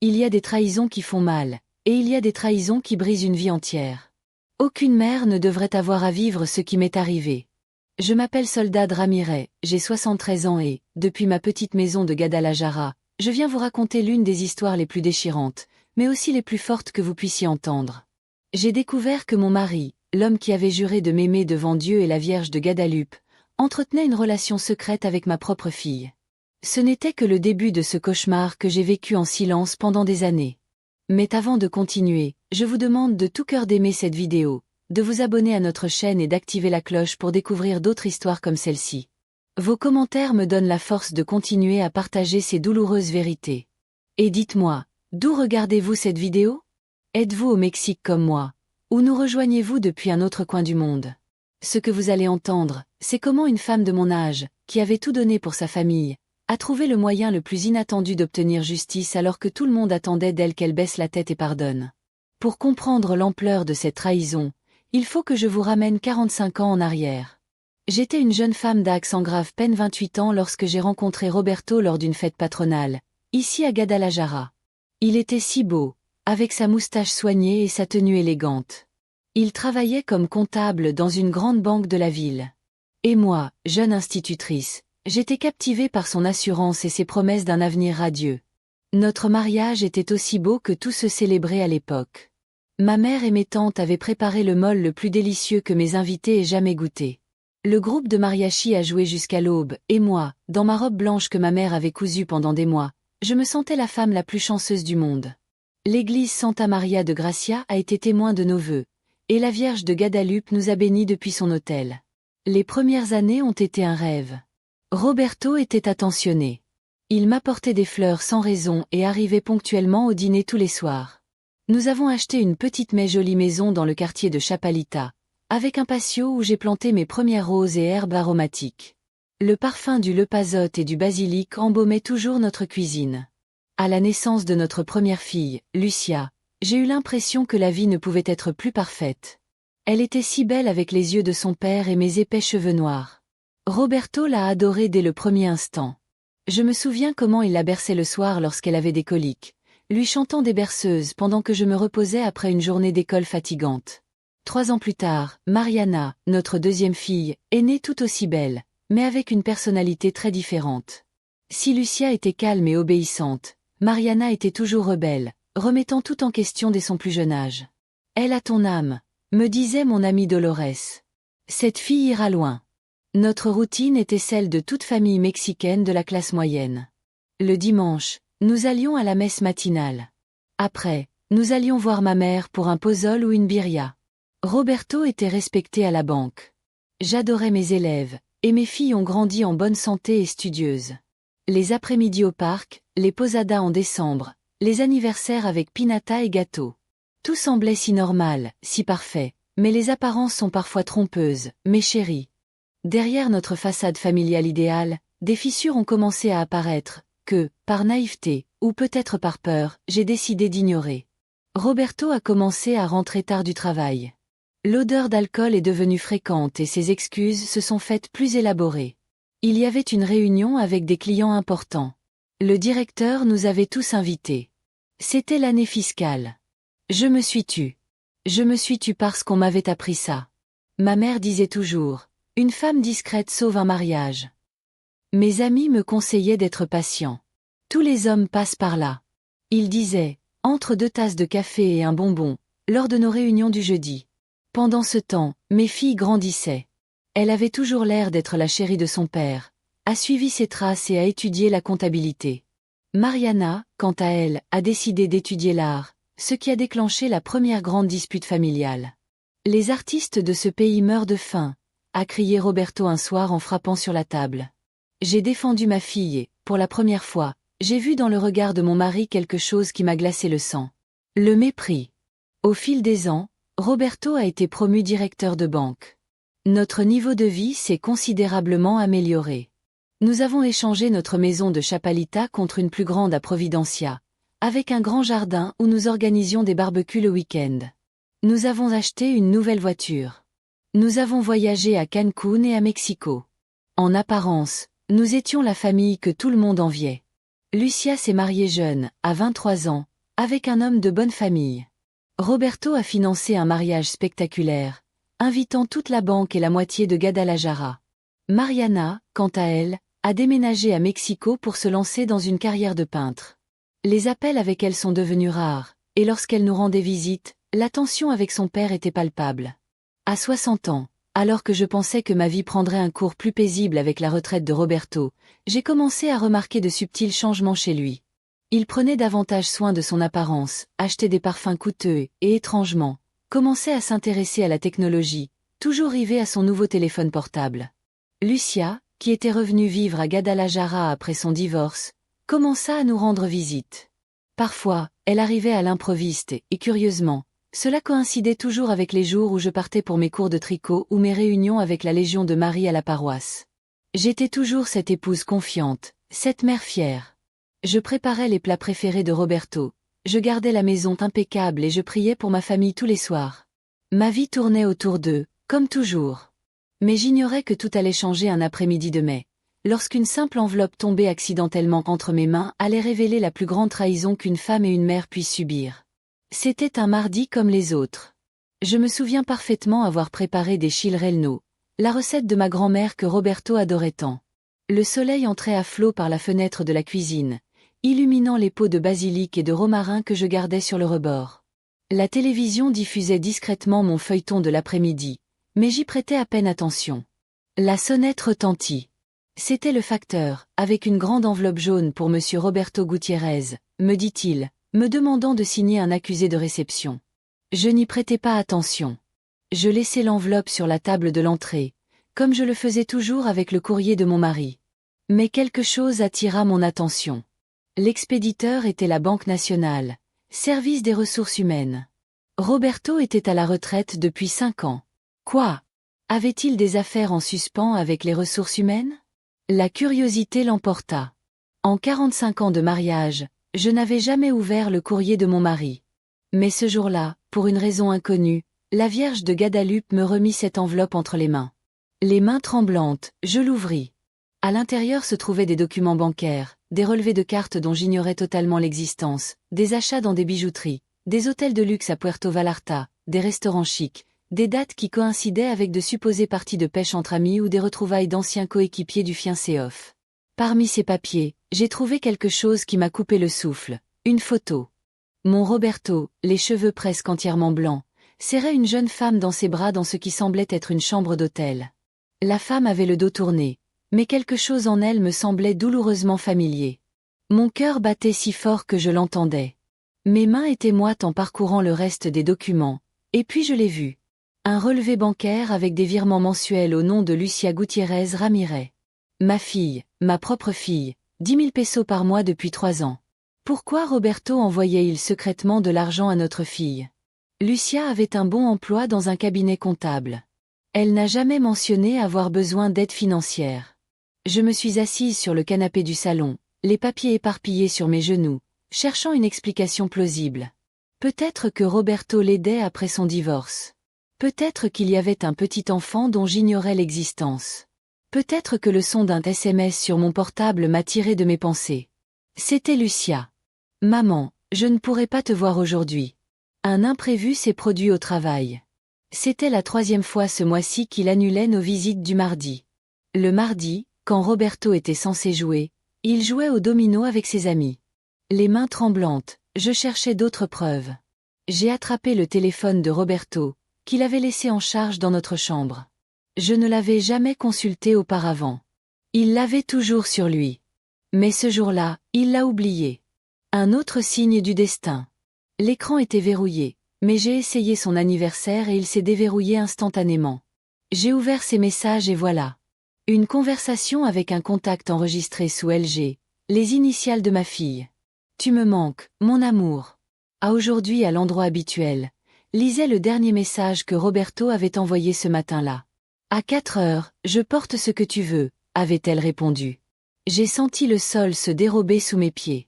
Il y a des trahisons qui font mal, et il y a des trahisons qui brisent une vie entière. Aucune mère ne devrait avoir à vivre ce qui m'est arrivé. Je m'appelle Soledad Ramirez, j'ai 73 ans et, depuis ma petite maison de Guadalajara, je viens vous raconter l'une des histoires les plus déchirantes, mais aussi les plus fortes que vous puissiez entendre. J'ai découvert que mon mari, l'homme qui avait juré de m'aimer devant Dieu et la Vierge de Guadalupe, entretenait une relation secrète avec ma propre fille. Ce n'était que le début de ce cauchemar que j'ai vécu en silence pendant des années. Mais avant de continuer, je vous demande de tout cœur d'aimer cette vidéo, de vous abonner à notre chaîne et d'activer la cloche pour découvrir d'autres histoires comme celle-ci. Vos commentaires me donnent la force de continuer à partager ces douloureuses vérités. Et dites-moi, d'où regardez-vous cette vidéo? Êtes-vous au Mexique comme moi? Ou nous rejoignez-vous depuis un autre coin du monde? Ce que vous allez entendre, c'est comment une femme de mon âge, qui avait tout donné pour sa famille, a trouvé le moyen le plus inattendu d'obtenir justice alors que tout le monde attendait d'elle qu'elle baisse la tête et pardonne. Pour comprendre l'ampleur de cette trahison, il faut que je vous ramène 45 ans en arrière. J'étais une jeune femme d'accent grave peine 28 ans lorsque j'ai rencontré Roberto lors d'une fête patronale, ici à Guadalajara. Il était si beau, avec sa moustache soignée et sa tenue élégante. Il travaillait comme comptable dans une grande banque de la ville. Et moi, jeune institutrice, j'étais captivée par son assurance et ses promesses d'un avenir radieux. Notre mariage était aussi beau que tout se célébrait à l'époque. Ma mère et mes tantes avaient préparé le mole le plus délicieux que mes invités aient jamais goûté. Le groupe de mariachi a joué jusqu'à l'aube, et moi, dans ma robe blanche que ma mère avait cousue pendant des mois, je me sentais la femme la plus chanceuse du monde. L'église Santa Maria de Gracia a été témoin de nos vœux, et la Vierge de Guadalupe nous a bénis depuis son autel. Les premières années ont été un rêve. Roberto était attentionné. Il m'apportait des fleurs sans raison et arrivait ponctuellement au dîner tous les soirs. Nous avons acheté une petite mais jolie maison dans le quartier de Chapalita, avec un patio où j'ai planté mes premières roses et herbes aromatiques. Le parfum du lepazote et du basilic embaumait toujours notre cuisine. À la naissance de notre première fille, Lucia, j'ai eu l'impression que la vie ne pouvait être plus parfaite. Elle était si belle avec les yeux de son père et mes épais cheveux noirs. Roberto l'a adorée dès le premier instant. Je me souviens comment il la berçait le soir lorsqu'elle avait des coliques, lui chantant des berceuses pendant que je me reposais après une journée d'école fatigante. 3 ans plus tard, Mariana, notre deuxième fille, est née tout aussi belle, mais avec une personnalité très différente. Si Lucia était calme et obéissante, Mariana était toujours rebelle, remettant tout en question dès son plus jeune âge. « Elle a ton âme », me disait mon ami Dolores. « Cette fille ira loin. » Notre routine était celle de toute famille mexicaine de la classe moyenne. Le dimanche, nous allions à la messe matinale. Après, nous allions voir ma mère pour un pozole ou une birria. Roberto était respecté à la banque. J'adorais mes élèves, et mes filles ont grandi en bonne santé et studieuses. Les après-midi au parc, les posadas en décembre, les anniversaires avec pinata et gâteau. Tout semblait si normal, si parfait, mais les apparences sont parfois trompeuses, mes chéris. Derrière notre façade familiale idéale, des fissures ont commencé à apparaître, que, par naïveté, ou peut-être par peur, j'ai décidé d'ignorer. Roberto a commencé à rentrer tard du travail. L'odeur d'alcool est devenue fréquente et ses excuses se sont faites plus élaborées. Il y avait une réunion avec des clients importants. Le directeur nous avait tous invités. C'était l'année fiscale. Je me suis tue. Je me suis tue parce qu'on m'avait appris ça. Ma mère disait toujours, une femme discrète sauve un mariage. Mes amis me conseillaient d'être patient. Tous les hommes passent par là. Ils disaient, entre 2 tasses de café et un bonbon, lors de nos réunions du jeudi. Pendant ce temps, mes filles grandissaient. Elle avait toujours l'air d'être la chérie de son père, a suivi ses traces et a étudié la comptabilité. Mariana, quant à elle, a décidé d'étudier l'art, ce qui a déclenché la première grande dispute familiale. Les artistes de ce pays meurent de faim, a crié Roberto un soir en frappant sur la table. J'ai défendu ma fille et, pour la première fois, j'ai vu dans le regard de mon mari quelque chose qui m'a glacé le sang. Le mépris. Au fil des ans, Roberto a été promu directeur de banque. Notre niveau de vie s'est considérablement amélioré. Nous avons échangé notre maison de Chapalita contre une plus grande à Providencia, avec un grand jardin où nous organisions des barbecues le week-end. Nous avons acheté une nouvelle voiture. Nous avons voyagé à Cancun et à Mexico. En apparence, nous étions la famille que tout le monde enviait. Lucia s'est mariée jeune, à 23 ans, avec un homme de bonne famille. Roberto a financé un mariage spectaculaire, invitant toute la banque et la moitié de Guadalajara. Mariana, quant à elle, a déménagé à Mexico pour se lancer dans une carrière de peintre. Les appels avec elle sont devenus rares, et lorsqu'elle nous rendait visite, la tension avec son père était palpable. À 60 ans, alors que je pensais que ma vie prendrait un cours plus paisible avec la retraite de Roberto, j'ai commencé à remarquer de subtils changements chez lui. Il prenait davantage soin de son apparence, achetait des parfums coûteux et, étrangement, commençait à s'intéresser à la technologie, toujours rivé à son nouveau téléphone portable. Lucia, qui était revenue vivre à Guadalajara après son divorce, commença à nous rendre visite. Parfois, elle arrivait à l'improviste et curieusement, cela coïncidait toujours avec les jours où je partais pour mes cours de tricot ou mes réunions avec la Légion de Marie à la paroisse. J'étais toujours cette épouse confiante, cette mère fière. Je préparais les plats préférés de Roberto, je gardais la maison impeccable et je priais pour ma famille tous les soirs. Ma vie tournait autour d'eux, comme toujours. Mais j'ignorais que tout allait changer un après-midi de mai, lorsqu'une simple enveloppe tombée accidentellement entre mes mains allait révéler la plus grande trahison qu'une femme et une mère puissent subir. C'était un mardi comme les autres. Je me souviens parfaitement avoir préparé des chilrelno, la recette de ma grand-mère que Roberto adorait tant. Le soleil entrait à flots par la fenêtre de la cuisine, illuminant les pots de basilic et de romarin que je gardais sur le rebord. La télévision diffusait discrètement mon feuilleton de l'après-midi, mais j'y prêtais à peine attention. La sonnette retentit. C'était le facteur, avec une grande enveloppe jaune pour monsieur Roberto Gutiérrez, me dit-il, me demandant de signer un accusé de réception. Je n'y prêtais pas attention. Je laissai l'enveloppe sur la table de l'entrée, comme je le faisais toujours avec le courrier de mon mari. Mais quelque chose attira mon attention. L'expéditeur était la Banque nationale, service des ressources humaines. Roberto était à la retraite depuis 5 ans. Quoi? Avait-il des affaires en suspens avec les ressources humaines? La curiosité l'emporta. En 45 ans de mariage, je n'avais jamais ouvert le courrier de mon mari. Mais ce jour-là, pour une raison inconnue, la Vierge de Guadalupe me remit cette enveloppe entre les mains. Les mains tremblantes, je l'ouvris. À l'intérieur se trouvaient des documents bancaires, des relevés de cartes dont j'ignorais totalement l'existence, des achats dans des bijouteries, des hôtels de luxe à Puerto Vallarta, des restaurants chics, des dates qui coïncidaient avec de supposées parties de pêche entre amis ou des retrouvailles d'anciens coéquipiers du fiancé off. Parmi ces papiers, j'ai trouvé quelque chose qui m'a coupé le souffle, une photo. Mon Roberto, les cheveux presque entièrement blancs, serrait une jeune femme dans ses bras dans ce qui semblait être une chambre d'hôtel. La femme avait le dos tourné, mais quelque chose en elle me semblait douloureusement familier. Mon cœur battait si fort que je l'entendais. Mes mains étaient moites en parcourant le reste des documents, et puis je l'ai vu. Un relevé bancaire avec des virements mensuels au nom de Lucia Gutiérrez Ramirez. Ma fille, ma propre fille, 10 000 pesos par mois depuis 3 ans. Pourquoi Roberto envoyait-il secrètement de l'argent à notre fille? Lucia avait un bon emploi dans un cabinet comptable. Elle n'a jamais mentionné avoir besoin d'aide financière. Je me suis assise sur le canapé du salon, les papiers éparpillés sur mes genoux, cherchant une explication plausible. Peut-être que Roberto l'aidait après son divorce. Peut-être qu'il y avait un petit enfant dont j'ignorais l'existence. Peut-être que le son d'un SMS sur mon portable m'a tiré de mes pensées. C'était Lucia. Maman, je ne pourrai pas te voir aujourd'hui. Un imprévu s'est produit au travail. C'était la 3e fois ce mois-ci qu'il annulait nos visites du mardi. Le mardi, quand Roberto était censé jouer, il jouait au domino avec ses amis. Les mains tremblantes, je cherchais d'autres preuves. J'ai attrapé le téléphone de Roberto, qu'il avait laissé en charge dans notre chambre. Je ne l'avais jamais consulté auparavant. Il l'avait toujours sur lui. Mais ce jour-là, il l'a oublié. Un autre signe du destin. L'écran était verrouillé, mais j'ai essayé son anniversaire et il s'est déverrouillé instantanément. J'ai ouvert ses messages et voilà. Une conversation avec un contact enregistré sous LG, les initiales de ma fille. Tu me manques, mon amour. À aujourd'hui à l'endroit habituel. Lisais le dernier message que Roberto avait envoyé ce matin-là. À 4 heures, je porte ce que tu veux, avait-elle répondu. J'ai senti le sol se dérober sous mes pieds.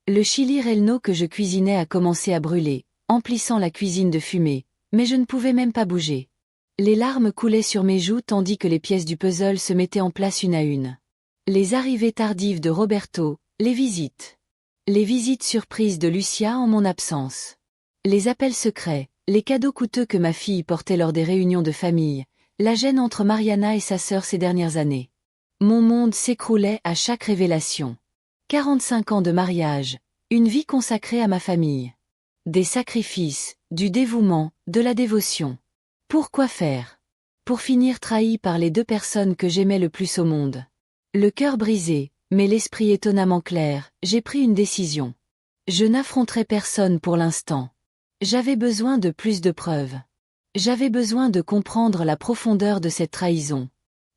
Le chili relno que je cuisinais a commencé à brûler, emplissant la cuisine de fumée, mais je ne pouvais même pas bouger. Les larmes coulaient sur mes joues tandis que les pièces du puzzle se mettaient en place une à une. Les arrivées tardives de Roberto, les visites. Les visites surprises de Lucia en mon absence. Les appels secrets, les cadeaux coûteux que ma fille portait lors des réunions de famille, la gêne entre Mariana et sa sœur ces dernières années. Mon monde s'écroulait à chaque révélation. 45 ans de mariage, une vie consacrée à ma famille. Des sacrifices, du dévouement, de la dévotion. Pourquoi faire? Pour finir trahi par les deux personnes que j'aimais le plus au monde. Le cœur brisé, mais l'esprit étonnamment clair, j'ai pris une décision. Je n'affronterai personne pour l'instant. J'avais besoin de plus de preuves. J'avais besoin de comprendre la profondeur de cette trahison.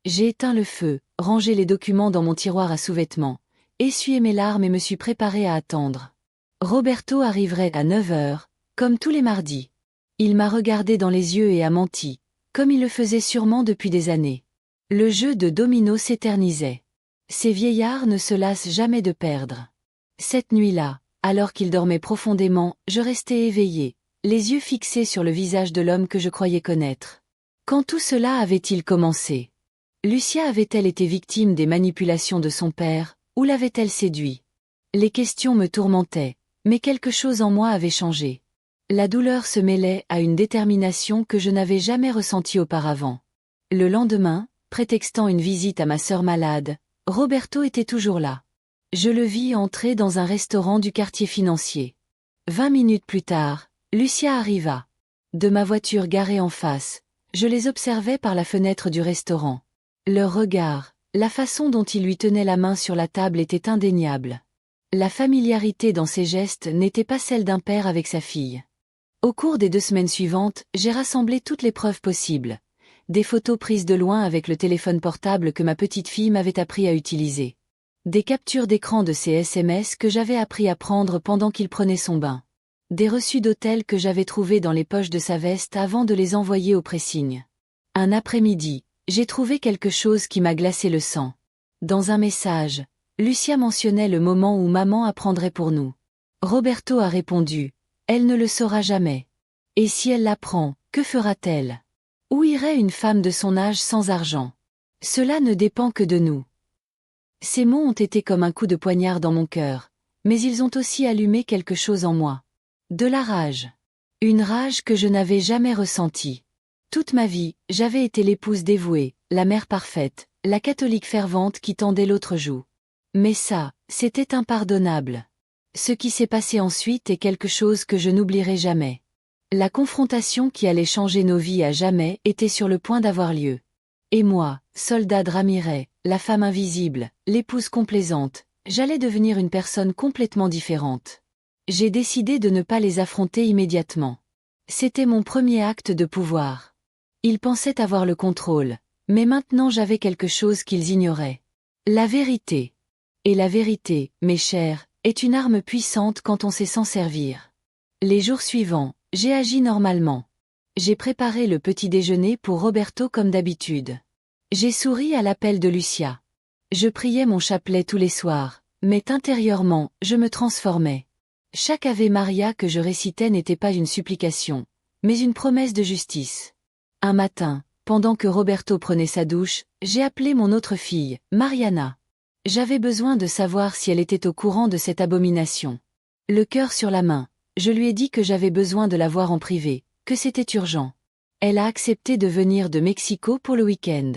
J'ai éteint le feu, rangé les documents dans mon tiroir à sous-vêtements, essuyé mes larmes et me suis préparé à attendre. Roberto arriverait à 9 heures, comme tous les mardis. Il m'a regardé dans les yeux et a menti, comme il le faisait sûrement depuis des années. Le jeu de domino s'éternisait. Ces vieillards ne se lassent jamais de perdre. Cette nuit-là, alors qu'il dormait profondément, je restais éveillé, les yeux fixés sur le visage de l'homme que je croyais connaître. Quand tout cela avait-il commencé? Lucia avait-elle été victime des manipulations de son père, ou l'avait-elle séduit? Les questions me tourmentaient, mais quelque chose en moi avait changé. La douleur se mêlait à une détermination que je n'avais jamais ressentie auparavant. Le lendemain, prétextant une visite à ma sœur malade, Roberto était toujours là. Je le vis entrer dans un restaurant du quartier financier. 20 minutes plus tard, Lucia arriva. De ma voiture garée en face, je les observais par la fenêtre du restaurant. Leur regard, la façon dont il lui tenait la main sur la table était indéniable. La familiarité dans ses gestes n'était pas celle d'un père avec sa fille. Au cours des 2 semaines suivantes, j'ai rassemblé toutes les preuves possibles. Des photos prises de loin avec le téléphone portable que ma petite fille m'avait appris à utiliser. Des captures d'écran de ses SMS que j'avais appris à prendre pendant qu'il prenait son bain. Des reçus d'hôtel que j'avais trouvés dans les poches de sa veste avant de les envoyer au pressing. Un après-midi, j'ai trouvé quelque chose qui m'a glacé le sang. Dans un message, Lucia mentionnait le moment où maman apprendrait pour nous. Roberto a répondu, « Elle ne le saura jamais. Et si elle l'apprend, que fera-t-elle? Où irait une femme de son âge sans argent? Cela ne dépend que de nous. » Ces mots ont été comme un coup de poignard dans mon cœur, mais ils ont aussi allumé quelque chose en moi. De la rage. Une rage que je n'avais jamais ressentie. Toute ma vie, j'avais été l'épouse dévouée, la mère parfaite, la catholique fervente qui tendait l'autre joue. Mais ça, c'était impardonnable. Ce qui s'est passé ensuite est quelque chose que je n'oublierai jamais. La confrontation qui allait changer nos vies à jamais était sur le point d'avoir lieu. Et moi, Soledad Ramirez, la femme invisible, l'épouse complaisante, j'allais devenir une personne complètement différente. J'ai décidé de ne pas les affronter immédiatement. C'était mon premier acte de pouvoir. Ils pensaient avoir le contrôle, mais maintenant j'avais quelque chose qu'ils ignoraient. La vérité. Et la vérité, mes chers, est une arme puissante quand on sait s'en servir. Les jours suivants, j'ai agi normalement. J'ai préparé le petit déjeuner pour Roberto comme d'habitude. J'ai souri à l'appel de Lucia. Je priais mon chapelet tous les soirs, mais intérieurement, je me transformais. Chaque Ave Maria que je récitais n'était pas une supplication, mais une promesse de justice. Un matin, pendant que Roberto prenait sa douche, j'ai appelé mon autre fille, Mariana. J'avais besoin de savoir si elle était au courant de cette abomination. Le cœur sur la main, je lui ai dit que j'avais besoin de la voir en privé, que c'était urgent. Elle a accepté de venir de Mexico pour le week-end.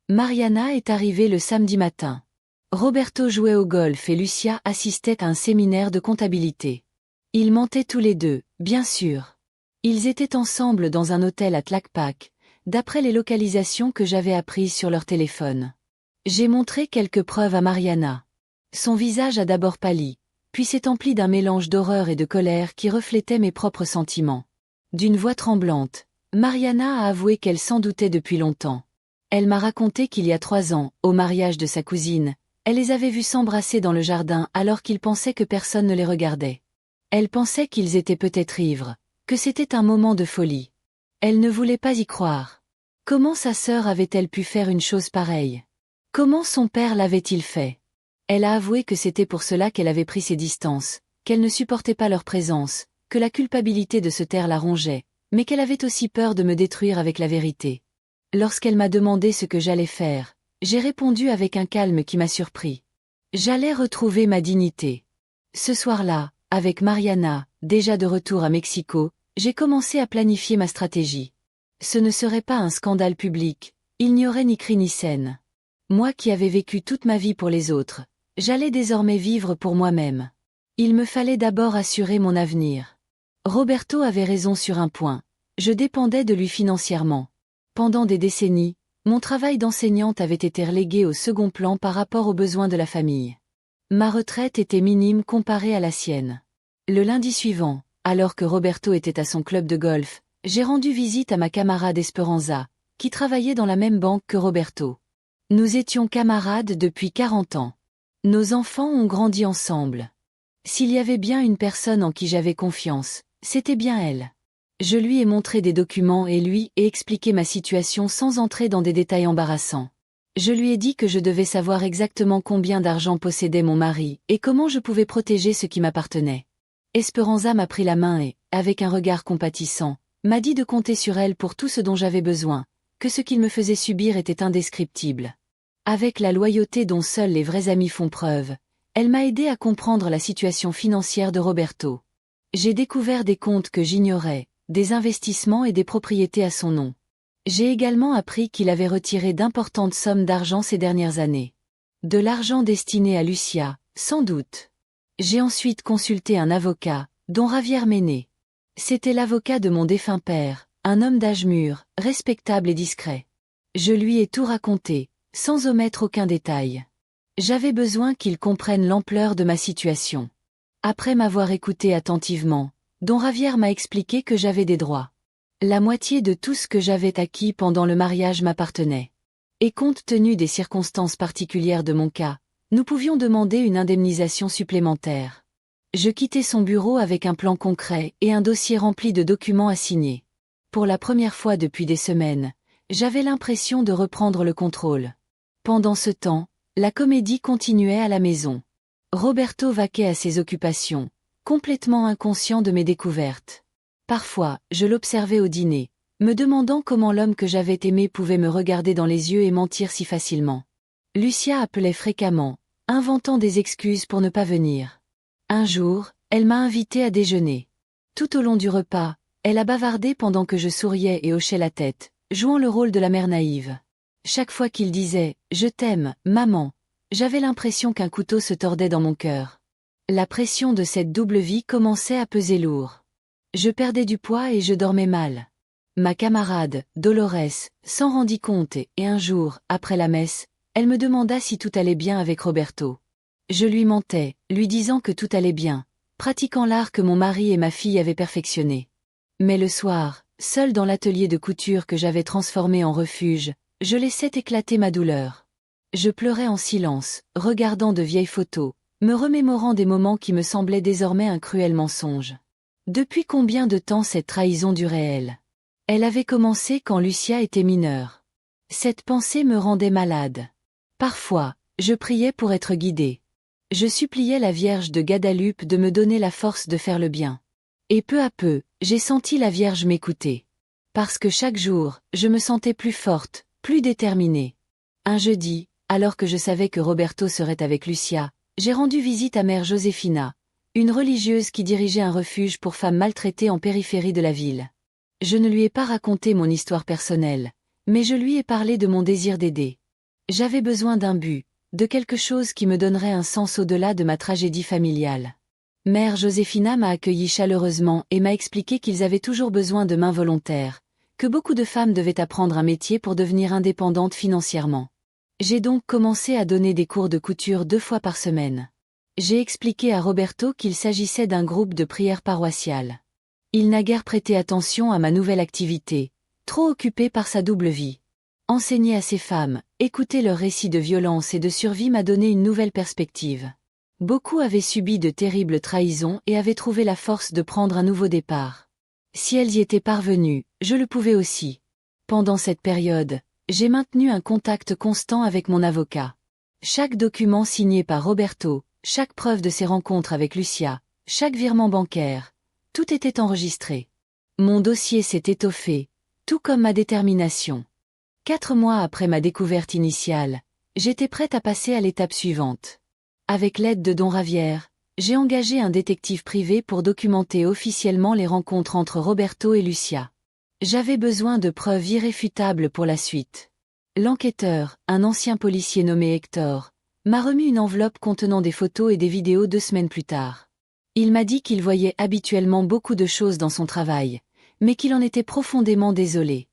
Mariana est arrivée le samedi matin. Roberto jouait au golf et Lucia assistait à un séminaire de comptabilité. Ils mentaient tous les deux, bien sûr. Ils étaient ensemble dans un hôtel à Tlaquepaque, d'après les localisations que j'avais apprises sur leur téléphone. J'ai montré quelques preuves à Mariana. Son visage a d'abord pâli, puis s'est empli d'un mélange d'horreur et de colère qui reflétait mes propres sentiments. D'une voix tremblante, Mariana a avoué qu'elle s'en doutait depuis longtemps. Elle m'a raconté qu'il y a 3 ans, au mariage de sa cousine, elle les avait vus s'embrasser dans le jardin alors qu'ils pensaient que personne ne les regardait. Elle pensait qu'ils étaient peut-être ivres, que c'était un moment de folie. Elle ne voulait pas y croire. Comment sa sœur avait-elle pu faire une chose pareille? Comment son père l'avait-il fait? Elle a avoué que c'était pour cela qu'elle avait pris ses distances, qu'elle ne supportait pas leur présence, que la culpabilité de se taire la rongeait, mais qu'elle avait aussi peur de me détruire avec la vérité. Lorsqu'elle m'a demandé ce que j'allais faire, j'ai répondu avec un calme qui m'a surpris. J'allais retrouver ma dignité. Ce soir-là, avec Mariana, déjà de retour à Mexico, j'ai commencé à planifier ma stratégie. Ce ne serait pas un scandale public, il n'y aurait ni cri ni scène. Moi qui avais vécu toute ma vie pour les autres, j'allais désormais vivre pour moi-même. Il me fallait d'abord assurer mon avenir. Roberto avait raison sur un point, je dépendais de lui financièrement. Pendant des décennies, mon travail d'enseignante avait été relégué au second plan par rapport aux besoins de la famille. Ma retraite était minime comparée à la sienne. Le lundi suivant, alors que Roberto était à son club de golf, j'ai rendu visite à ma camarade Esperanza, qui travaillait dans la même banque que Roberto. Nous étions camarades depuis 40 ans. Nos enfants ont grandi ensemble. S'il y avait bien une personne en qui j'avais confiance, c'était bien elle. Je lui ai montré des documents et lui ai expliqué ma situation sans entrer dans des détails embarrassants. Je lui ai dit que je devais savoir exactement combien d'argent possédait mon mari et comment je pouvais protéger ce qui m'appartenait. Esperanza m'a pris la main et, avec un regard compatissant, m'a dit de compter sur elle pour tout ce dont j'avais besoin, que ce qu'il me faisait subir était indescriptible. Avec la loyauté dont seuls les vrais amis font preuve, elle m'a aidé à comprendre la situation financière de Roberto. J'ai découvert des comptes que j'ignorais, des investissements et des propriétés à son nom. J'ai également appris qu'il avait retiré d'importantes sommes d'argent ces dernières années. De l'argent destiné à Lucia, sans doute. J'ai ensuite consulté un avocat, dont Javier Méné. C'était l'avocat de mon défunt père, un homme d'âge mûr, respectable et discret. Je lui ai tout raconté, sans omettre aucun détail. J'avais besoin qu'il comprenne l'ampleur de ma situation. Après m'avoir écouté attentivement, Don Javier m'a expliqué que j'avais des droits. La moitié de tout ce que j'avais acquis pendant le mariage m'appartenait. Et compte tenu des circonstances particulières de mon cas, nous pouvions demander une indemnisation supplémentaire. Je quittai son bureau avec un plan concret et un dossier rempli de documents à signer. Pour la première fois depuis des semaines, j'avais l'impression de reprendre le contrôle. Pendant ce temps, la comédie continuait à la maison. Roberto vaquait à ses occupations, complètement inconscient de mes découvertes. Parfois, je l'observais au dîner, me demandant comment l'homme que j'avais aimé pouvait me regarder dans les yeux et mentir si facilement. Lucia appelait fréquemment, inventant des excuses pour ne pas venir. Un jour, elle m'a invité à déjeuner. Tout au long du repas, elle a bavardé pendant que je souriais et hochais la tête, jouant le rôle de la mère naïve. Chaque fois qu'il disait « Je t'aime, maman », j'avais l'impression qu'un couteau se tordait dans mon cœur. La pression de cette double vie commençait à peser lourd. Je perdais du poids et je dormais mal. Ma camarade, Dolores, s'en rendit compte et un jour, après la messe, elle me demanda si tout allait bien avec Roberto. Je lui mentais, lui disant que tout allait bien, pratiquant l'art que mon mari et ma fille avaient perfectionné. Mais le soir, seul dans l'atelier de couture que j'avais transformé en refuge, je laissais éclater ma douleur. Je pleurais en silence, regardant de vieilles photos, me remémorant des moments qui me semblaient désormais un cruel mensonge. Depuis combien de temps cette trahison durait-elle ? Elle avait commencé quand Lucia était mineure. Cette pensée me rendait malade. Parfois, je priais pour être guidée. Je suppliais la Vierge de Guadalupe de me donner la force de faire le bien. Et peu à peu, j'ai senti la Vierge m'écouter. Parce que chaque jour, je me sentais plus forte, plus déterminée. Un jeudi, alors que je savais que Roberto serait avec Lucia, j'ai rendu visite à Mère Josefina, une religieuse qui dirigeait un refuge pour femmes maltraitées en périphérie de la ville. Je ne lui ai pas raconté mon histoire personnelle, mais je lui ai parlé de mon désir d'aider. J'avais besoin d'un but, de quelque chose qui me donnerait un sens au-delà de ma tragédie familiale. Mère Josefina m'a accueilli chaleureusement et m'a expliqué qu'ils avaient toujours besoin de mains volontaires, que beaucoup de femmes devaient apprendre un métier pour devenir indépendantes financièrement. J'ai donc commencé à donner des cours de couture 2 fois par semaine. J'ai expliqué à Roberto qu'il s'agissait d'un groupe de prière paroissiale. Il n'a guère prêté attention à ma nouvelle activité, trop occupé par sa double vie. Enseigner à ces femmes, écouter leurs récits de violence et de survie m'a donné une nouvelle perspective. Beaucoup avaient subi de terribles trahisons et avaient trouvé la force de prendre un nouveau départ. Si elles y étaient parvenues, je le pouvais aussi. Pendant cette période, j'ai maintenu un contact constant avec mon avocat. Chaque document signé par Roberto, chaque preuve de ses rencontres avec Lucia, chaque virement bancaire, tout était enregistré. Mon dossier s'est étoffé, tout comme ma détermination. 4 mois après ma découverte initiale, j'étais prête à passer à l'étape suivante. Avec l'aide de Don Javier, j'ai engagé un détective privé pour documenter officiellement les rencontres entre Roberto et Lucia. J'avais besoin de preuves irréfutables pour la suite. L'enquêteur, un ancien policier nommé Hector, m'a remis une enveloppe contenant des photos et des vidéos 2 semaines plus tard. Il m'a dit qu'il voyait habituellement beaucoup de choses dans son travail, mais qu'il en était profondément désolé.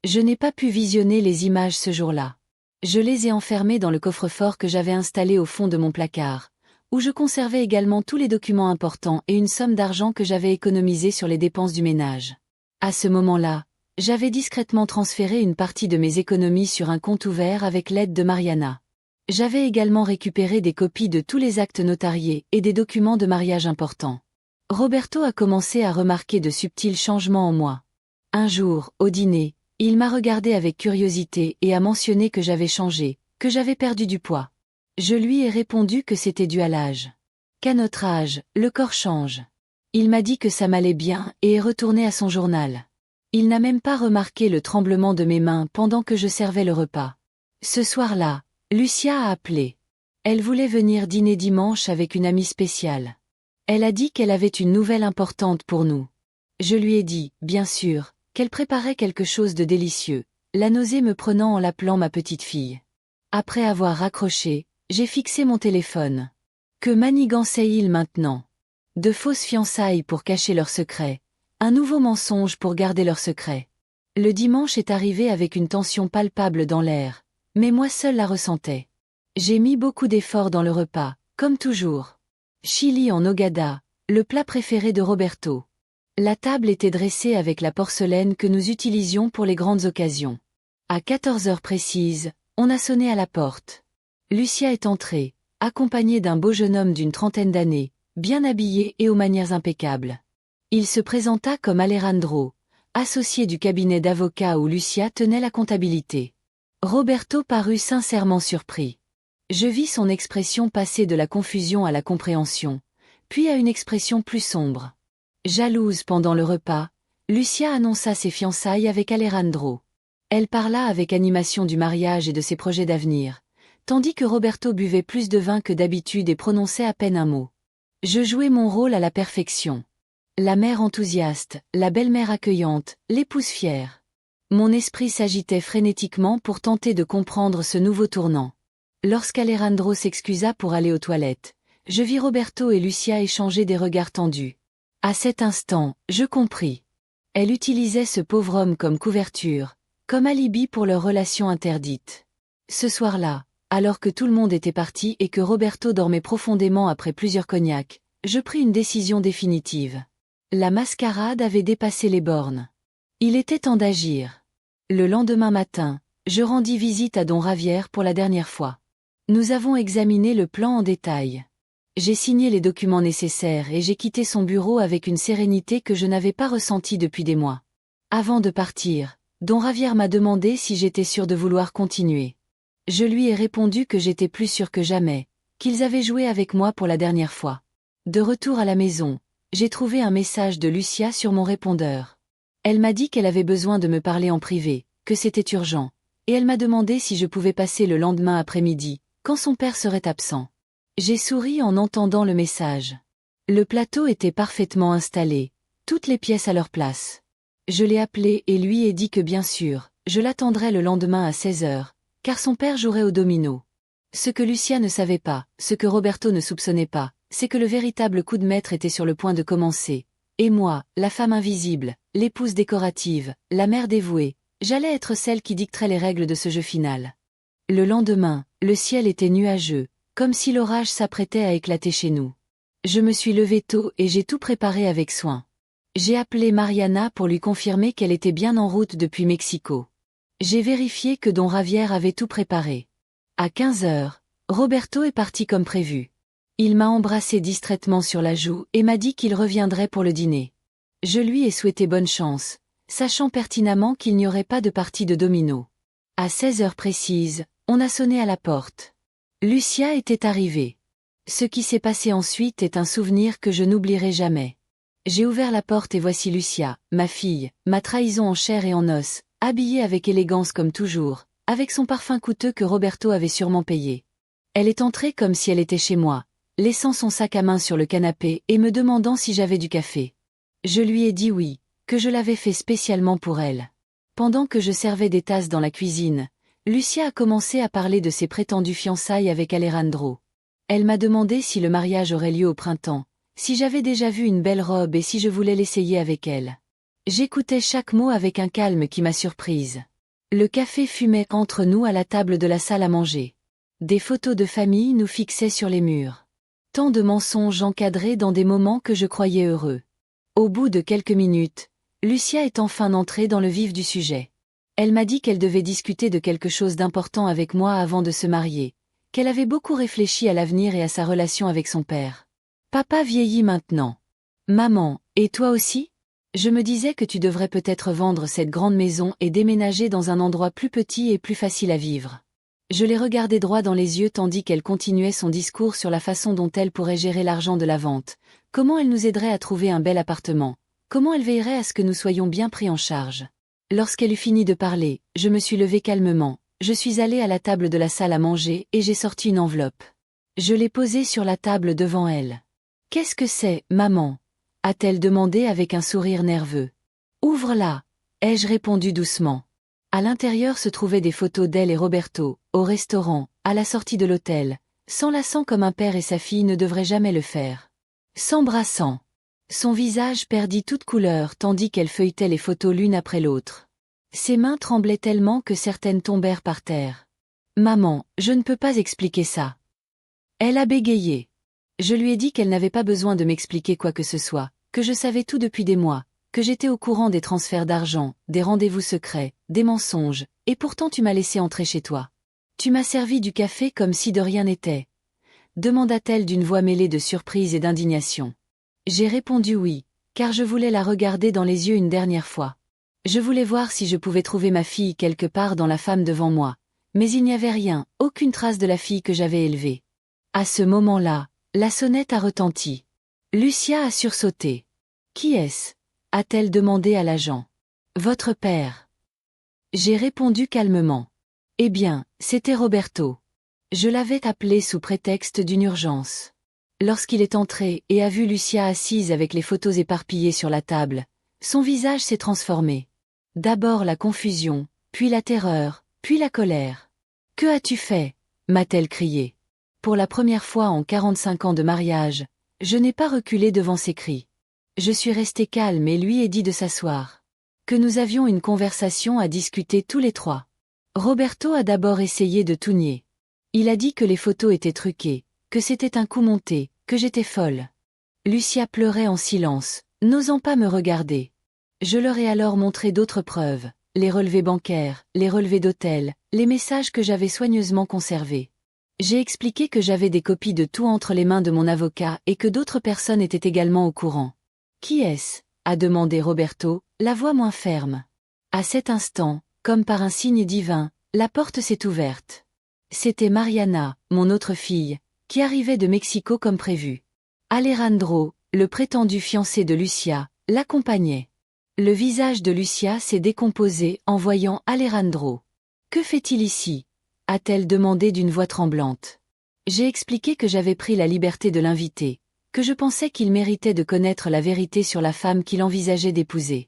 Je n'ai pas pu visionner les images ce jour-là. Je les ai enfermées dans le coffre-fort que j'avais installé au fond de mon placard, où je conservais également tous les documents importants et une somme d'argent que j'avais économisée sur les dépenses du ménage. À ce moment-là, j'avais discrètement transféré une partie de mes économies sur un compte ouvert avec l'aide de Mariana. J'avais également récupéré des copies de tous les actes notariés et des documents de mariage importants. Roberto a commencé à remarquer de subtils changements en moi. Un jour, au dîner, il m'a regardé avec curiosité et a mentionné que j'avais changé, que j'avais perdu du poids. Je lui ai répondu que c'était dû à l'âge. Qu'à notre âge, le corps change. Il m'a dit que ça m'allait bien et est retourné à son journal. Il n'a même pas remarqué le tremblement de mes mains pendant que je servais le repas. Ce soir-là, Lucia a appelé. Elle voulait venir dîner dimanche avec une amie spéciale. Elle a dit qu'elle avait une nouvelle importante pour nous. Je lui ai dit, bien sûr, qu'elle préparait quelque chose de délicieux, la nausée me prenant en l'appelant ma petite fille. Après avoir raccroché, j'ai fixé mon téléphone. Que manigançait-il maintenant? De fausses fiançailles pour cacher leur secret, un nouveau mensonge pour garder leur secret. Le dimanche est arrivé avec une tension palpable dans l'air, mais moi seule la ressentais. J'ai mis beaucoup d'efforts dans le repas, comme toujours. Chili en nogada, le plat préféré de Roberto. La table était dressée avec la porcelaine que nous utilisions pour les grandes occasions. À 14 heures précises, on a sonné à la porte. Lucia est entrée, accompagnée d'un beau jeune homme d'une trentaine d'années, bien habillé et aux manières impeccables. Il se présenta comme Alejandro, associé du cabinet d'avocats où Lucia tenait la comptabilité. Roberto parut sincèrement surpris. Je vis son expression passer de la confusion à la compréhension, puis à une expression plus sombre. Jalouse pendant le repas, Lucia annonça ses fiançailles avec Alejandro. Elle parla avec animation du mariage et de ses projets d'avenir, tandis que Roberto buvait plus de vin que d'habitude et prononçait à peine un mot. Je jouais mon rôle à la perfection. La mère enthousiaste, la belle-mère accueillante, l'épouse fière. Mon esprit s'agitait frénétiquement pour tenter de comprendre ce nouveau tournant. Lorsqu'Alejandro s'excusa pour aller aux toilettes, je vis Roberto et Lucia échanger des regards tendus. À cet instant, je compris. Elle utilisait ce pauvre homme comme couverture, comme alibi pour leur relation interdite. Ce soir-là, alors que tout le monde était parti et que Roberto dormait profondément après plusieurs cognacs, je pris une décision définitive. La mascarade avait dépassé les bornes. Il était temps d'agir. Le lendemain matin, je rendis visite à Don Javier pour la dernière fois. Nous avons examiné le plan en détail. J'ai signé les documents nécessaires et j'ai quitté son bureau avec une sérénité que je n'avais pas ressentie depuis des mois. Avant de partir, Don Javier m'a demandé si j'étais sûr de vouloir continuer. Je lui ai répondu que j'étais plus sûr que jamais, qu'ils avaient joué avec moi pour la dernière fois. De retour à la maison, j'ai trouvé un message de Lucia sur mon répondeur. Elle m'a dit qu'elle avait besoin de me parler en privé, que c'était urgent, et elle m'a demandé si je pouvais passer le lendemain après-midi, quand son père serait absent. J'ai souri en entendant le message. Le plateau était parfaitement installé, toutes les pièces à leur place. Je l'ai appelé et lui ai dit que bien sûr, je l'attendrais le lendemain à 16 heures, car son père jouerait au domino. Ce que Lucia ne savait pas, ce que Roberto ne soupçonnait pas, c'est que le véritable coup de maître était sur le point de commencer. Et moi, la femme invisible, l'épouse décorative, la mère dévouée, j'allais être celle qui dicterait les règles de ce jeu final. Le lendemain, le ciel était nuageux, comme si l'orage s'apprêtait à éclater chez nous. Je me suis levée tôt et j'ai tout préparé avec soin. J'ai appelé Mariana pour lui confirmer qu'elle était bien en route depuis Mexico. J'ai vérifié que Don Javier avait tout préparé. À 15 heures, Roberto est parti comme prévu. Il m'a embrassé distraitement sur la joue et m'a dit qu'il reviendrait pour le dîner. Je lui ai souhaité bonne chance, sachant pertinemment qu'il n'y aurait pas de partie de domino. À 16 heures précises, on a sonné à la porte. Lucia était arrivée. Ce qui s'est passé ensuite est un souvenir que je n'oublierai jamais. J'ai ouvert la porte et voici Lucia, ma fille, ma trahison en chair et en os, habillée avec élégance comme toujours, avec son parfum coûteux que Roberto avait sûrement payé. Elle est entrée comme si elle était chez moi, laissant son sac à main sur le canapé et me demandant si j'avais du café. Je lui ai dit oui, que je l'avais fait spécialement pour elle. Pendant que je servais des tasses dans la cuisine, Lucia a commencé à parler de ses prétendues fiançailles avec Alejandro. Elle m'a demandé si le mariage aurait lieu au printemps, si j'avais déjà vu une belle robe et si je voulais l'essayer avec elle. J'écoutais chaque mot avec un calme qui m'a surprise. Le café fumait entre nous à la table de la salle à manger. Des photos de famille nous fixaient sur les murs. Tant de mensonges encadrés dans des moments que je croyais heureux. Au bout de quelques minutes, Lucia est enfin entrée dans le vif du sujet. Elle m'a dit qu'elle devait discuter de quelque chose d'important avec moi avant de se marier, qu'elle avait beaucoup réfléchi à l'avenir et à sa relation avec son père. Papa vieillit maintenant. Maman, et toi aussi? Je me disais que tu devrais peut-être vendre cette grande maison et déménager dans un endroit plus petit et plus facile à vivre. Je l'ai regardée droit dans les yeux tandis qu'elle continuait son discours sur la façon dont elle pourrait gérer l'argent de la vente, comment elle nous aiderait à trouver un bel appartement, comment elle veillerait à ce que nous soyons bien pris en charge. Lorsqu'elle eut fini de parler, je me suis levée calmement, je suis allée à la table de la salle à manger et j'ai sorti une enveloppe. Je l'ai posée sur la table devant elle. « Qu'est-ce que c'est, maman ?» a-t-elle demandé avec un sourire nerveux. « Ouvre-la » ai-je répondu doucement. À l'intérieur se trouvaient des photos d'elle et Roberto, au restaurant, à la sortie de l'hôtel, s'enlaçant comme un père et sa fille ne devraient jamais le faire. S'embrassant. Son visage perdit toute couleur tandis qu'elle feuilletait les photos l'une après l'autre. Ses mains tremblaient tellement que certaines tombèrent par terre. « Maman, je ne peux pas expliquer ça. » Elle a bégayé. Je lui ai dit qu'elle n'avait pas besoin de m'expliquer quoi que ce soit, que je savais tout depuis des mois, que j'étais au courant des transferts d'argent, des rendez-vous secrets, des mensonges, et pourtant tu m'as laissé entrer chez toi. Tu m'as servi du café comme si de rien n'était. Demanda-t-elle d'une voix mêlée de surprise et d'indignation. J'ai répondu oui, car je voulais la regarder dans les yeux une dernière fois. Je voulais voir si je pouvais trouver ma fille quelque part dans la femme devant moi, mais il n'y avait rien, aucune trace de la fille que j'avais élevée. À ce moment-là, la sonnette a retenti. Lucia a sursauté. « Qui est-ce » a-t-elle demandé à l'agent. « Votre père. » J'ai répondu calmement. « Eh bien, c'était Roberto. Je l'avais appelé sous prétexte d'une urgence. » Lorsqu'il est entré et a vu Lucia assise avec les photos éparpillées sur la table, son visage s'est transformé. D'abord la confusion, puis la terreur, puis la colère. « Que as-tu fait » m'a-t-elle crié. Pour la première fois en 45 ans de mariage, je n'ai pas reculé devant ses cris. Je suis restée calme et lui ai dit de s'asseoir. Que nous avions une conversation à discuter tous les trois. Roberto a d'abord essayé de tout nier. Il a dit que les photos étaient truquées, que c'était un coup monté, que j'étais folle. Lucia pleurait en silence, n'osant pas me regarder. Je leur ai alors montré d'autres preuves, les relevés bancaires, les relevés d'hôtel, les messages que j'avais soigneusement conservés. J'ai expliqué que j'avais des copies de tout entre les mains de mon avocat et que d'autres personnes étaient également au courant. « Qui est-ce » a demandé Roberto, la voix moins ferme. À cet instant, comme par un signe divin, la porte s'est ouverte. C'était Mariana, mon autre fille, qui arrivait de Mexico comme prévu. Alejandro, le prétendu fiancé de Lucia, l'accompagnait. Le visage de Lucia s'est décomposé en voyant Alejandro. « Que fait-il ici » a-t-elle demandé d'une voix tremblante. J'ai expliqué que j'avais pris la liberté de l'inviter, que je pensais qu'il méritait de connaître la vérité sur la femme qu'il envisageait d'épouser.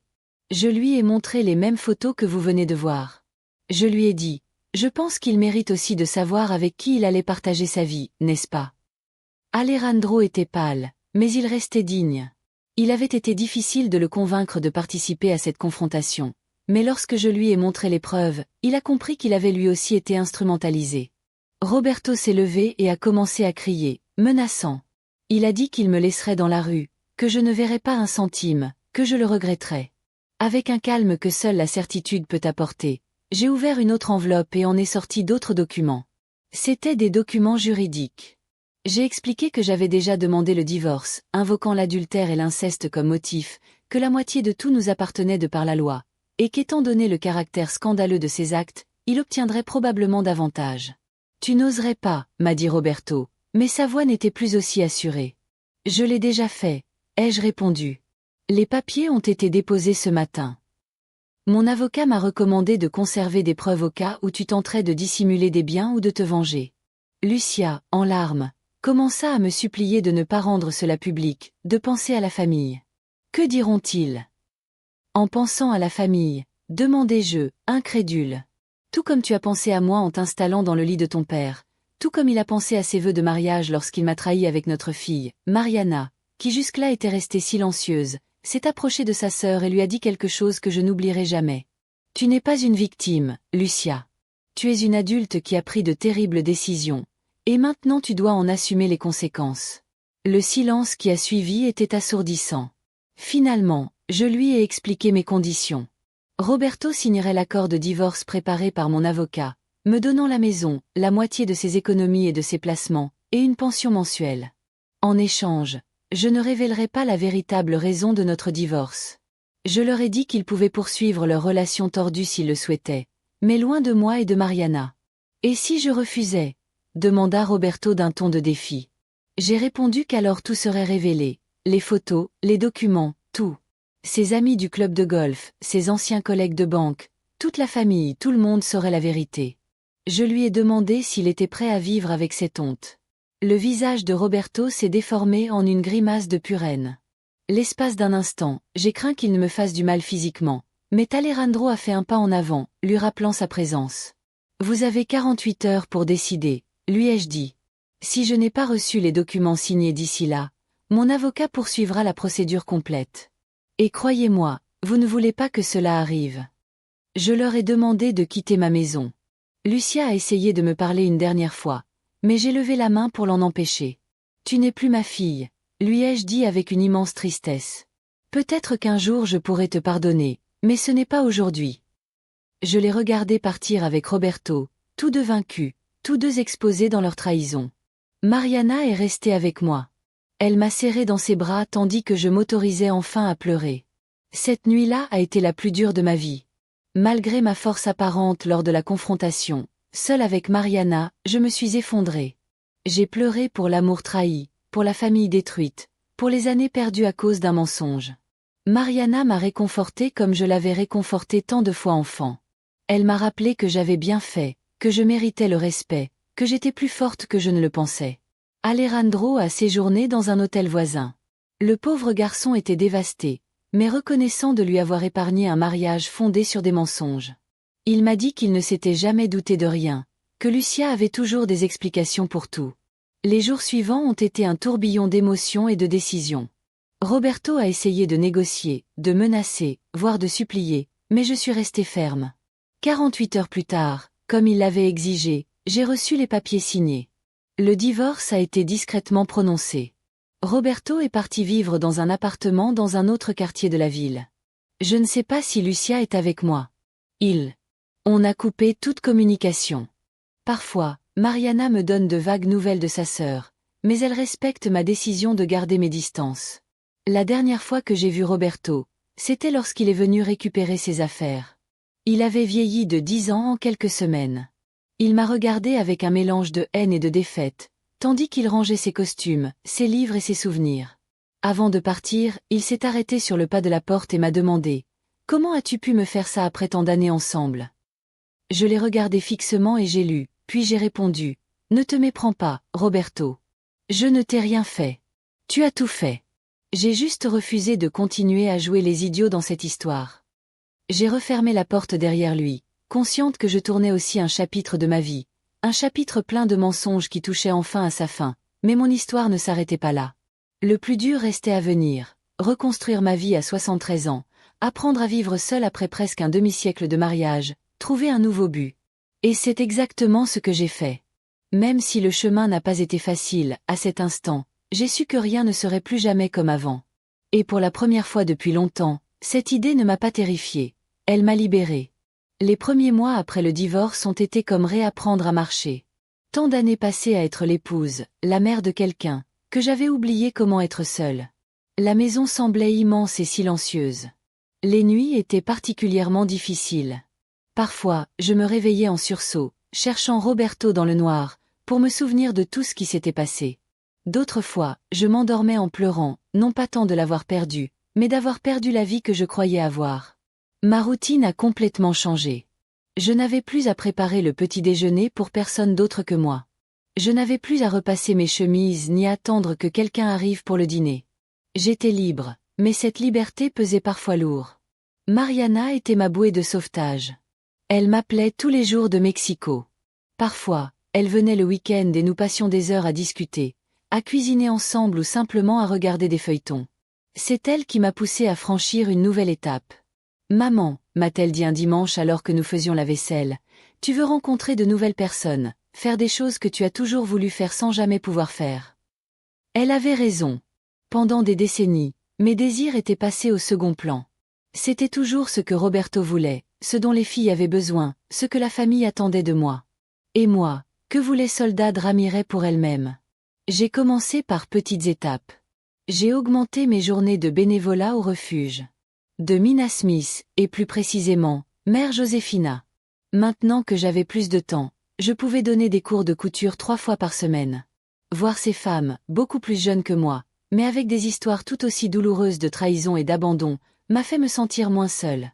Je lui ai montré les mêmes photos que vous venez de voir. Je lui ai dit, je pense qu'il mérite aussi de savoir avec qui il allait partager sa vie, n'est-ce pas? Alejandro était pâle, mais il restait digne. Il avait été difficile de le convaincre de participer à cette confrontation. Mais lorsque je lui ai montré les preuves, il a compris qu'il avait lui aussi été instrumentalisé. Roberto s'est levé et a commencé à crier, menaçant. Il a dit qu'il me laisserait dans la rue, que je ne verrais pas un centime, que je le regretterais. Avec un calme que seule la certitude peut apporter, j'ai ouvert une autre enveloppe et en ai sorti d'autres documents. C'étaient des documents juridiques. J'ai expliqué que j'avais déjà demandé le divorce, invoquant l'adultère et l'inceste comme motif, que la moitié de tout nous appartenait de par la loi. Et qu'étant donné le caractère scandaleux de ces actes, il obtiendrait probablement davantage. « Tu n'oserais pas » m'a dit Roberto, mais sa voix n'était plus aussi assurée. « Je l'ai déjà fait » ai-je répondu. Les papiers ont été déposés ce matin. Mon avocat m'a recommandé de conserver des preuves au cas où tu tenterais de dissimuler des biens ou de te venger. Lucia, en larmes, commença à me supplier de ne pas rendre cela public, de penser à la famille. Que diront-ils? En pensant à la famille, demandai-je, incrédule. Tout comme tu as pensé à moi en t'installant dans le lit de ton père, tout comme il a pensé à ses vœux de mariage lorsqu'il m'a trahi avec notre fille, Mariana, qui jusque-là était restée silencieuse, s'est approchée de sa sœur et lui a dit quelque chose que je n'oublierai jamais. Tu n'es pas une victime, Lucia. Tu es une adulte qui a pris de terribles décisions, et maintenant tu dois en assumer les conséquences. Le silence qui a suivi était assourdissant. Finalement, je lui ai expliqué mes conditions. Roberto signerait l'accord de divorce préparé par mon avocat, me donnant la maison, la moitié de ses économies et de ses placements, et une pension mensuelle. En échange, je ne révélerai pas la véritable raison de notre divorce. Je leur ai dit qu'ils pouvaient poursuivre leur relation tordue s'ils le souhaitaient, mais loin de moi et de Mariana. Et si je refusais? Demanda Roberto d'un ton de défi. J'ai répondu qu'alors tout serait révélé, les photos, les documents, tout. Ses amis du club de golf, ses anciens collègues de banque, toute la famille, tout le monde saurait la vérité. Je lui ai demandé s'il était prêt à vivre avec cette honte. Le visage de Roberto s'est déformé en une grimace de pure haine. L'espace d'un instant, j'ai craint qu'il ne me fasse du mal physiquement, mais Alejandro a fait un pas en avant, lui rappelant sa présence. Vous avez 48 heures pour décider, lui ai-je dit. Si je n'ai pas reçu les documents signés d'ici là, mon avocat poursuivra la procédure complète. Et croyez-moi, vous ne voulez pas que cela arrive. Je leur ai demandé de quitter ma maison. Lucia a essayé de me parler une dernière fois, mais j'ai levé la main pour l'en empêcher. Tu n'es plus ma fille, lui ai-je dit avec une immense tristesse. Peut-être qu'un jour je pourrai te pardonner, mais ce n'est pas aujourd'hui. Je les regardais partir avec Roberto, tous deux vaincus, tous deux exposés dans leur trahison. Mariana est restée avec moi. Elle m'a serré dans ses bras tandis que je m'autorisais enfin à pleurer. Cette nuit-là a été la plus dure de ma vie. Malgré ma force apparente lors de la confrontation, seule avec Mariana, je me suis effondrée. J'ai pleuré pour l'amour trahi, pour la famille détruite, pour les années perdues à cause d'un mensonge. Mariana m'a réconfortée comme je l'avais réconfortée tant de fois enfant. Elle m'a rappelé que j'avais bien fait, que je méritais le respect, que j'étais plus forte que je ne le pensais. Alejandro a séjourné dans un hôtel voisin. Le pauvre garçon était dévasté, mais reconnaissant de lui avoir épargné un mariage fondé sur des mensonges. Il m'a dit qu'il ne s'était jamais douté de rien, que Lucia avait toujours des explications pour tout. Les jours suivants ont été un tourbillon d'émotions et de décisions. Roberto a essayé de négocier, de menacer, voire de supplier, mais je suis restée ferme. 48 heures plus tard, comme il l'avait exigé, j'ai reçu les papiers signés. Le divorce a été discrètement prononcé. Roberto est parti vivre dans un appartement dans un autre quartier de la ville. Je ne sais pas si Lucia est avec moi. On a coupé toute communication. Parfois, Mariana me donne de vagues nouvelles de sa sœur, mais elle respecte ma décision de garder mes distances. La dernière fois que j'ai vu Roberto, c'était lorsqu'il est venu récupérer ses affaires. Il avait vieilli de 10 ans en quelques semaines. Il m'a regardé avec un mélange de haine et de défaite, tandis qu'il rangeait ses costumes, ses livres et ses souvenirs. Avant de partir, il s'est arrêté sur le pas de la porte et m'a demandé « Comment as-tu pu me faire ça après tant d'années ensemble ?» Je l'ai regardé fixement et j'ai lu, puis j'ai répondu « Ne te méprends pas, Roberto. Je ne t'ai rien fait. Tu as tout fait. J'ai juste refusé de continuer à jouer les idiots dans cette histoire. » J'ai refermé la porte derrière lui, consciente que je tournais aussi un chapitre de ma vie, un chapitre plein de mensonges qui touchait enfin à sa fin, mais mon histoire ne s'arrêtait pas là. Le plus dur restait à venir, reconstruire ma vie à 73 ans, apprendre à vivre seule après presque un demi-siècle de mariage, trouver un nouveau but. Et c'est exactement ce que j'ai fait. Même si le chemin n'a pas été facile, à cet instant, j'ai su que rien ne serait plus jamais comme avant. Et pour la première fois depuis longtemps, cette idée ne m'a pas terrifiée, elle m'a libérée. Les premiers mois après le divorce ont été comme réapprendre à marcher. Tant d'années passées à être l'épouse, la mère de quelqu'un, que j'avais oublié comment être seule. La maison semblait immense et silencieuse. Les nuits étaient particulièrement difficiles. Parfois, je me réveillais en sursaut, cherchant Roberto dans le noir, pour me souvenir de tout ce qui s'était passé. D'autres fois, je m'endormais en pleurant, non pas tant de l'avoir perdu, mais d'avoir perdu la vie que je croyais avoir. Ma routine a complètement changé. Je n'avais plus à préparer le petit déjeuner pour personne d'autre que moi. Je n'avais plus à repasser mes chemises ni attendre que quelqu'un arrive pour le dîner. J'étais libre, mais cette liberté pesait parfois lourd. Mariana était ma bouée de sauvetage. Elle m'appelait tous les jours de Mexico. Parfois, elle venait le week-end et nous passions des heures à discuter, à cuisiner ensemble ou simplement à regarder des feuilletons. C'est elle qui m'a poussé à franchir une nouvelle étape. Maman, m'a-t-elle dit un dimanche alors que nous faisions la vaisselle, tu veux rencontrer de nouvelles personnes, faire des choses que tu as toujours voulu faire sans jamais pouvoir faire. Elle avait raison. Pendant des décennies, mes désirs étaient passés au second plan. C'était toujours ce que Roberto voulait, ce dont les filles avaient besoin, ce que la famille attendait de moi. Et moi, que voulait Soledad Ramirez pour elle-même? J'ai commencé par petites étapes. J'ai augmenté mes journées de bénévolat au refuge. De Mina Smith, et plus précisément, Mère Josefina. Maintenant que j'avais plus de temps, je pouvais donner des cours de couture 3 fois par semaine. Voir ces femmes, beaucoup plus jeunes que moi, mais avec des histoires tout aussi douloureuses de trahison et d'abandon, m'a fait me sentir moins seule.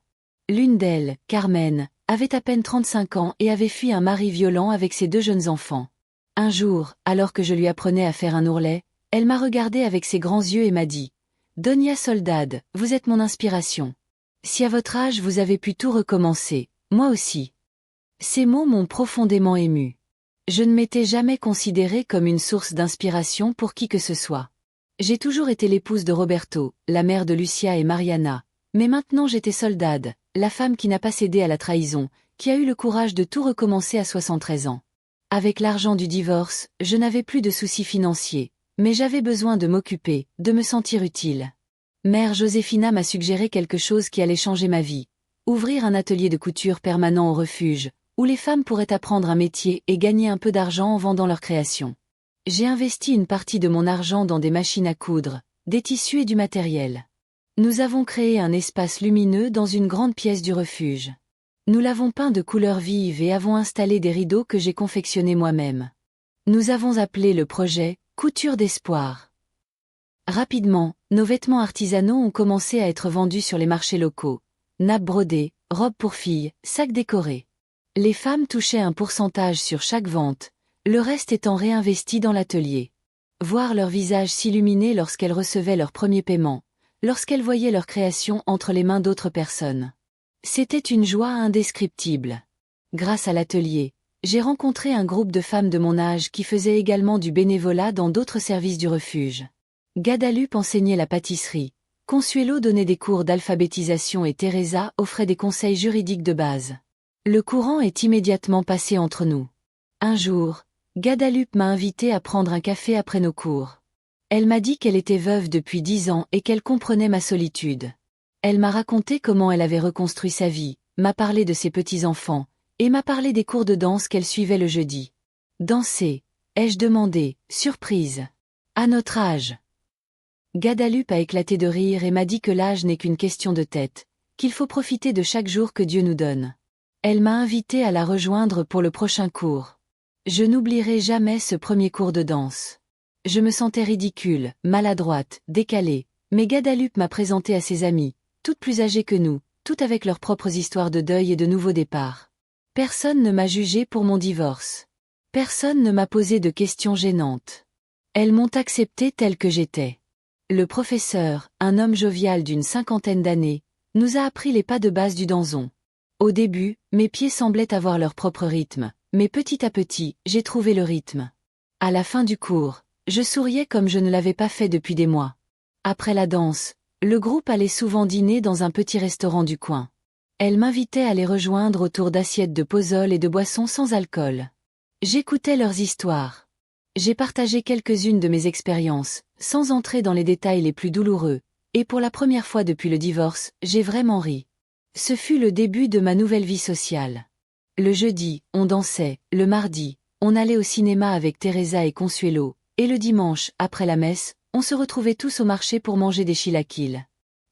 L'une d'elles, Carmen, avait à peine 35 ans et avait fui un mari violent avec ses 2 jeunes enfants. Un jour, alors que je lui apprenais à faire un ourlet, elle m'a regardé avec ses grands yeux et m'a dit « Doña Soledad, vous êtes mon inspiration. Si à votre âge vous avez pu tout recommencer, moi aussi. » Ces mots m'ont profondément émue. Je ne m'étais jamais considérée comme une source d'inspiration pour qui que ce soit. J'ai toujours été l'épouse de Roberto, la mère de Lucia et Mariana, mais maintenant j'étais Soledad, la femme qui n'a pas cédé à la trahison, qui a eu le courage de tout recommencer à 73 ans. Avec l'argent du divorce, je n'avais plus de soucis financiers, mais j'avais besoin de m'occuper, de me sentir utile. Mère Josefina m'a suggéré quelque chose qui allait changer ma vie. Ouvrir un atelier de couture permanent au refuge, où les femmes pourraient apprendre un métier et gagner un peu d'argent en vendant leurs créations. J'ai investi une partie de mon argent dans des machines à coudre, des tissus et du matériel. Nous avons créé un espace lumineux dans une grande pièce du refuge. Nous l'avons peint de couleurs vives et avons installé des rideaux que j'ai confectionnés moi-même. Nous avons appelé le projet « Couture d'espoir ». Rapidement, nos vêtements artisanaux ont commencé à être vendus sur les marchés locaux. Nappes brodées, robes pour filles, sacs décorés. Les femmes touchaient un pourcentage sur chaque vente, le reste étant réinvesti dans l'atelier. Voir leur visage s'illuminer lorsqu'elles recevaient leur premier paiement, lorsqu'elles voyaient leur création entre les mains d'autres personnes. C'était une joie indescriptible. Grâce à l'atelier, j'ai rencontré un groupe de femmes de mon âge qui faisaient également du bénévolat dans d'autres services du refuge. Guadalupe enseignait la pâtisserie, Consuelo donnait des cours d'alphabétisation et Teresa offrait des conseils juridiques de base. Le courant est immédiatement passé entre nous. Un jour, Guadalupe m'a invité à prendre un café après nos cours. Elle m'a dit qu'elle était veuve depuis 10 ans et qu'elle comprenait ma solitude. Elle m'a raconté comment elle avait reconstruit sa vie, m'a parlé de ses petits-enfants, et m'a parlé des cours de danse qu'elle suivait le jeudi. Danser, ai-je demandé, surprise. À notre âge. Guadalupe a éclaté de rire et m'a dit que l'âge n'est qu'une question de tête, qu'il faut profiter de chaque jour que Dieu nous donne. Elle m'a invité à la rejoindre pour le prochain cours. Je n'oublierai jamais ce premier cours de danse. Je me sentais ridicule, maladroite, décalée, mais Guadalupe m'a présenté à ses amies, toutes plus âgées que nous, toutes avec leurs propres histoires de deuil et de nouveaux départs. Personne ne m'a jugée pour mon divorce. Personne ne m'a posé de questions gênantes. Elles m'ont acceptée telle que j'étais. Le professeur, un homme jovial d'une 50aine d'années, nous a appris les pas de base du danzon. Au début, mes pieds semblaient avoir leur propre rythme, mais petit à petit, j'ai trouvé le rythme. À la fin du cours, je souriais comme je ne l'avais pas fait depuis des mois. Après la danse, le groupe allait souvent dîner dans un petit restaurant du coin. Elle m'invitait à les rejoindre autour d'assiettes de pozole et de boissons sans alcool. J'écoutais leurs histoires. J'ai partagé quelques-unes de mes expériences, sans entrer dans les détails les plus douloureux, et pour la première fois depuis le divorce, j'ai vraiment ri. Ce fut le début de ma nouvelle vie sociale. Le jeudi, on dansait, le mardi, on allait au cinéma avec Teresa et Consuelo, et le dimanche, après la messe, on se retrouvait tous au marché pour manger des chilaquiles.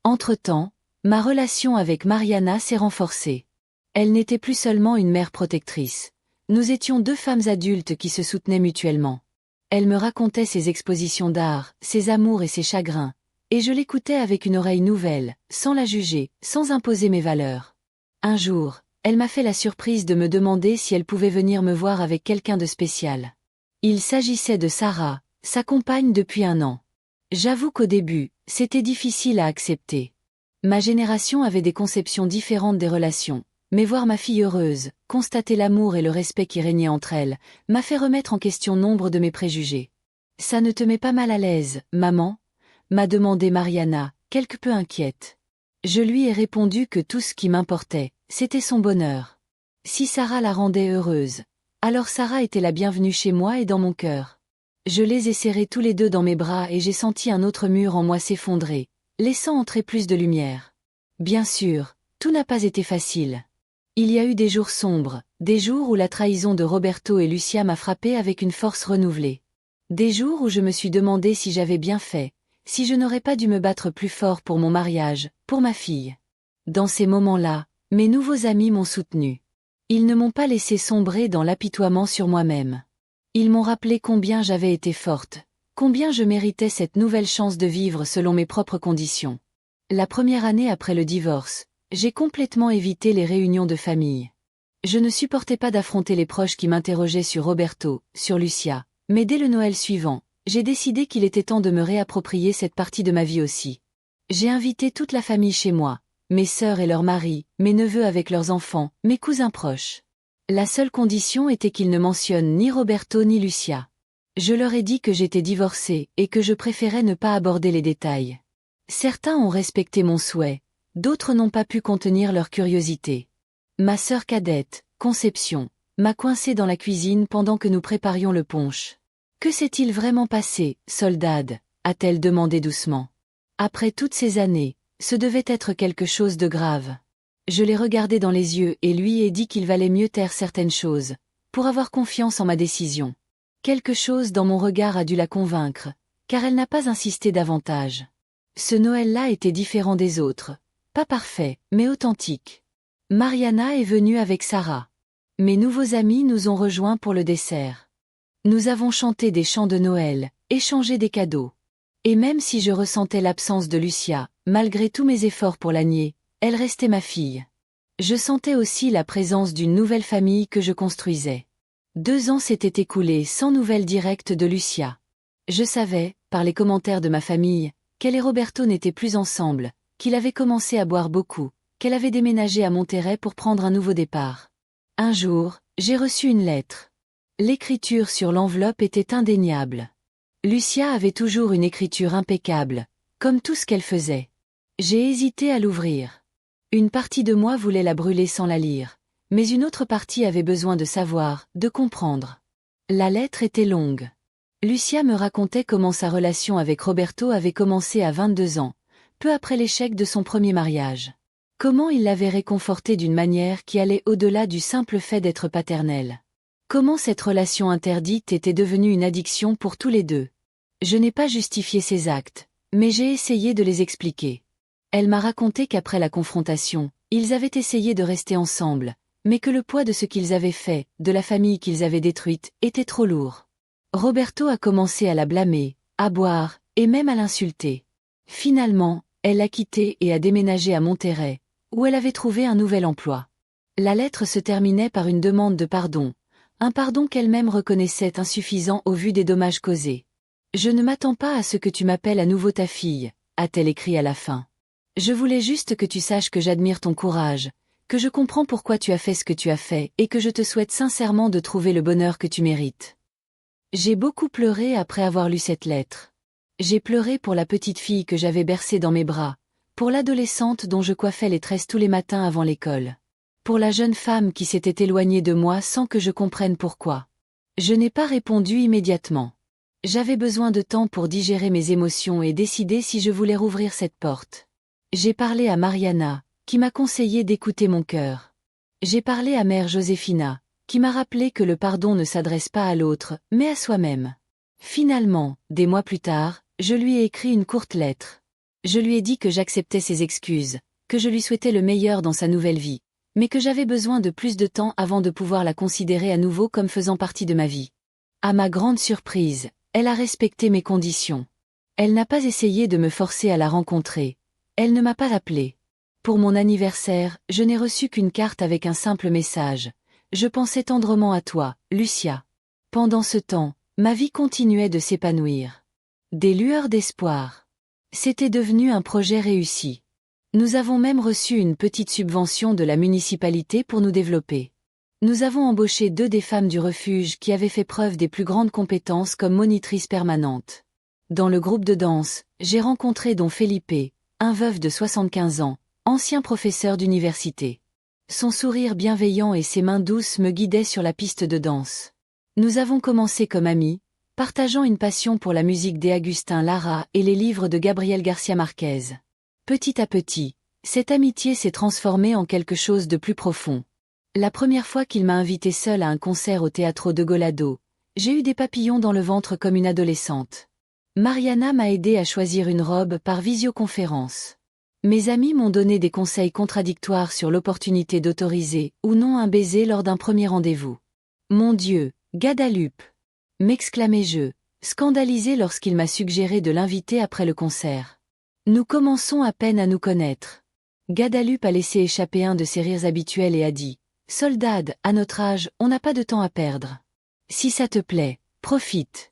Entre-temps, ma relation avec Mariana s'est renforcée. Elle n'était plus seulement une mère protectrice. Nous étions 2 femmes adultes qui se soutenaient mutuellement. Elle me racontait ses expositions d'art, ses amours et ses chagrins, et je l'écoutais avec une oreille nouvelle, sans la juger, sans imposer mes valeurs. Un jour, elle m'a fait la surprise de me demander si elle pouvait venir me voir avec quelqu'un de spécial. Il s'agissait de Sarah, sa compagne depuis 1 an. J'avoue qu'au début, c'était difficile à accepter. Ma génération avait des conceptions différentes des relations, mais voir ma fille heureuse, constater l'amour et le respect qui régnait entre elles, m'a fait remettre en question nombre de mes préjugés. Ça ne te met pas mal à l'aise, maman? M'a demandé Mariana, quelque peu inquiète. Je lui ai répondu que tout ce qui m'importait, c'était son bonheur. Si Sarah la rendait heureuse, alors Sarah était la bienvenue chez moi et dans mon cœur. Je les ai serrés tous les deux dans mes bras et j'ai senti un autre mur en moi s'effondrer, laissant entrer plus de lumière. Bien sûr, tout n'a pas été facile. Il y a eu des jours sombres, des jours où la trahison de Roberto et Lucia m'a frappé avec une force renouvelée. Des jours où je me suis demandé si j'avais bien fait, si je n'aurais pas dû me battre plus fort pour mon mariage, pour ma fille. Dans ces moments-là, mes nouveaux amis m'ont soutenu. Ils ne m'ont pas laissé sombrer dans l'apitoiement sur moi-même. Ils m'ont rappelé combien j'avais été forte, combien je méritais cette nouvelle chance de vivre selon mes propres conditions. La première année après le divorce, j'ai complètement évité les réunions de famille. Je ne supportais pas d'affronter les proches qui m'interrogeaient sur Roberto, sur Lucia, mais dès le Noël suivant, j'ai décidé qu'il était temps de me réapproprier cette partie de ma vie aussi. J'ai invité toute la famille chez moi, mes sœurs et leurs maris, mes neveux avec leurs enfants, mes cousins proches. La seule condition était qu'ils ne mentionnent ni Roberto ni Lucia. Je leur ai dit que j'étais divorcée et que je préférais ne pas aborder les détails. Certains ont respecté mon souhait, d'autres n'ont pas pu contenir leur curiosité. Ma sœur cadette, Conception, m'a coincée dans la cuisine pendant que nous préparions le punch. « Que s'est-il vraiment passé, Soldad ?» a-t-elle demandé doucement. Après toutes ces années, ce devait être quelque chose de grave. Je l'ai regardé dans les yeux et lui ai dit qu'il valait mieux taire certaines choses, pour avoir confiance en ma décision. Quelque chose dans mon regard a dû la convaincre, car elle n'a pas insisté davantage. Ce Noël-là était différent des autres, pas parfait, mais authentique. Mariana est venue avec Sarah. Mes nouveaux amis nous ont rejoints pour le dessert. Nous avons chanté des chants de Noël, échangé des cadeaux. Et même si je ressentais l'absence de Lucia, malgré tous mes efforts pour la nier, elle restait ma fille. Je sentais aussi la présence d'une nouvelle famille que je construisais. 2 ans s'étaient écoulés sans nouvelles directes de Lucia. Je savais, par les commentaires de ma famille, qu'elle et Roberto n'étaient plus ensemble, qu'il avait commencé à boire beaucoup, qu'elle avait déménagé à Monterrey pour prendre un nouveau départ. Un jour, j'ai reçu une lettre. L'écriture sur l'enveloppe était indéniable. Lucia avait toujours une écriture impeccable, comme tout ce qu'elle faisait. J'ai hésité à l'ouvrir. Une partie de moi voulait la brûler sans la lire, mais une autre partie avait besoin de savoir, de comprendre. La lettre était longue. Lucia me racontait comment sa relation avec Roberto avait commencé à 22 ans, peu après l'échec de son premier mariage. Comment il l'avait réconfortée d'une manière qui allait au-delà du simple fait d'être paternel. Comment cette relation interdite était devenue une addiction pour tous les deux. Je n'ai pas justifié ses actes, mais j'ai essayé de les expliquer. Elle m'a raconté qu'après la confrontation, ils avaient essayé de rester ensemble, mais que le poids de ce qu'ils avaient fait, de la famille qu'ils avaient détruite, était trop lourd. Roberto a commencé à la blâmer, à boire, et même à l'insulter. Finalement, elle l'a quitté et a déménagé à Monterrey, où elle avait trouvé un nouvel emploi. La lettre se terminait par une demande de pardon, un pardon qu'elle-même reconnaissait insuffisant au vu des dommages causés. « Je ne m'attends pas à ce que tu m'appelles à nouveau ta fille », a-t-elle écrit à la fin. « Je voulais juste que tu saches que j'admire ton courage, que je comprends pourquoi tu as fait ce que tu as fait et que je te souhaite sincèrement de trouver le bonheur que tu mérites. » J'ai beaucoup pleuré après avoir lu cette lettre. J'ai pleuré pour la petite fille que j'avais bercée dans mes bras, pour l'adolescente dont je coiffais les tresses tous les matins avant l'école. Pour la jeune femme qui s'était éloignée de moi sans que je comprenne pourquoi. Je n'ai pas répondu immédiatement. J'avais besoin de temps pour digérer mes émotions et décider si je voulais rouvrir cette porte. J'ai parlé à Mariana, qui m'a conseillé d'écouter mon cœur. J'ai parlé à Mère Josefina, qui m'a rappelé que le pardon ne s'adresse pas à l'autre, mais à soi-même. Finalement, des mois plus tard, je lui ai écrit une courte lettre. Je lui ai dit que j'acceptais ses excuses, que je lui souhaitais le meilleur dans sa nouvelle vie, mais que j'avais besoin de plus de temps avant de pouvoir la considérer à nouveau comme faisant partie de ma vie. À ma grande surprise, elle a respecté mes conditions. Elle n'a pas essayé de me forcer à la rencontrer. Elle ne m'a pas appelé. Pour mon anniversaire, je n'ai reçu qu'une carte avec un simple message. Je pensais tendrement à toi, Lucia. Pendant ce temps, Ma vie continuait de s'épanouir. Des lueurs d'espoir. C'était devenu un projet réussi. Nous avons même reçu une petite subvention de la municipalité pour nous développer. Nous avons embauché 2 des femmes du refuge qui avaient fait preuve des plus grandes compétences comme monitrices permanentes. Dans le groupe de danse, j'ai rencontré Don Felipe, un veuf de 75 ans, ancien professeur d'université. Son sourire bienveillant et ses mains douces me guidaient sur la piste de danse. Nous avons commencé comme amis, partageant une passion pour la musique d'Agustín Lara et les livres de Gabriel García Márquez. Petit à petit, cette amitié s'est transformée en quelque chose de plus profond. La première fois qu'il m'a invité seul à un concert au Teatro de Golado, j'ai eu des papillons dans le ventre comme une adolescente. Mariana m'a aidé à choisir une robe par visioconférence. Mes amis m'ont donné des conseils contradictoires sur l'opportunité d'autoriser ou non un baiser lors d'un premier rendez-vous. Mon Dieu, Guadalupe! M'exclamai-je, scandalisé lorsqu'il m'a suggéré de l'inviter après le concert. Nous commençons à peine à nous connaître. Guadalupe a laissé échapper un de ses rires habituels et a dit « Soldad, à notre âge, on n'a pas de temps à perdre. Si ça te plaît, profite. »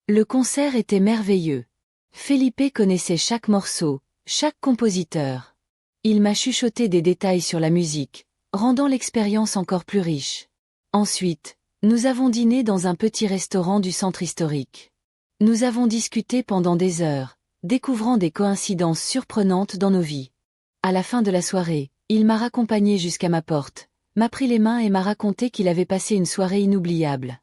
Le concert était merveilleux. Felipe connaissait chaque morceau, chaque compositeur. Il m'a chuchoté des détails sur la musique, rendant l'expérience encore plus riche. Ensuite, nous avons dîné dans un petit restaurant du centre historique. Nous avons discuté pendant des heures, découvrant des coïncidences surprenantes dans nos vies. À la fin de la soirée, il m'a raccompagné jusqu'à ma porte, m'a pris les mains et m'a raconté qu'il avait passé une soirée inoubliable.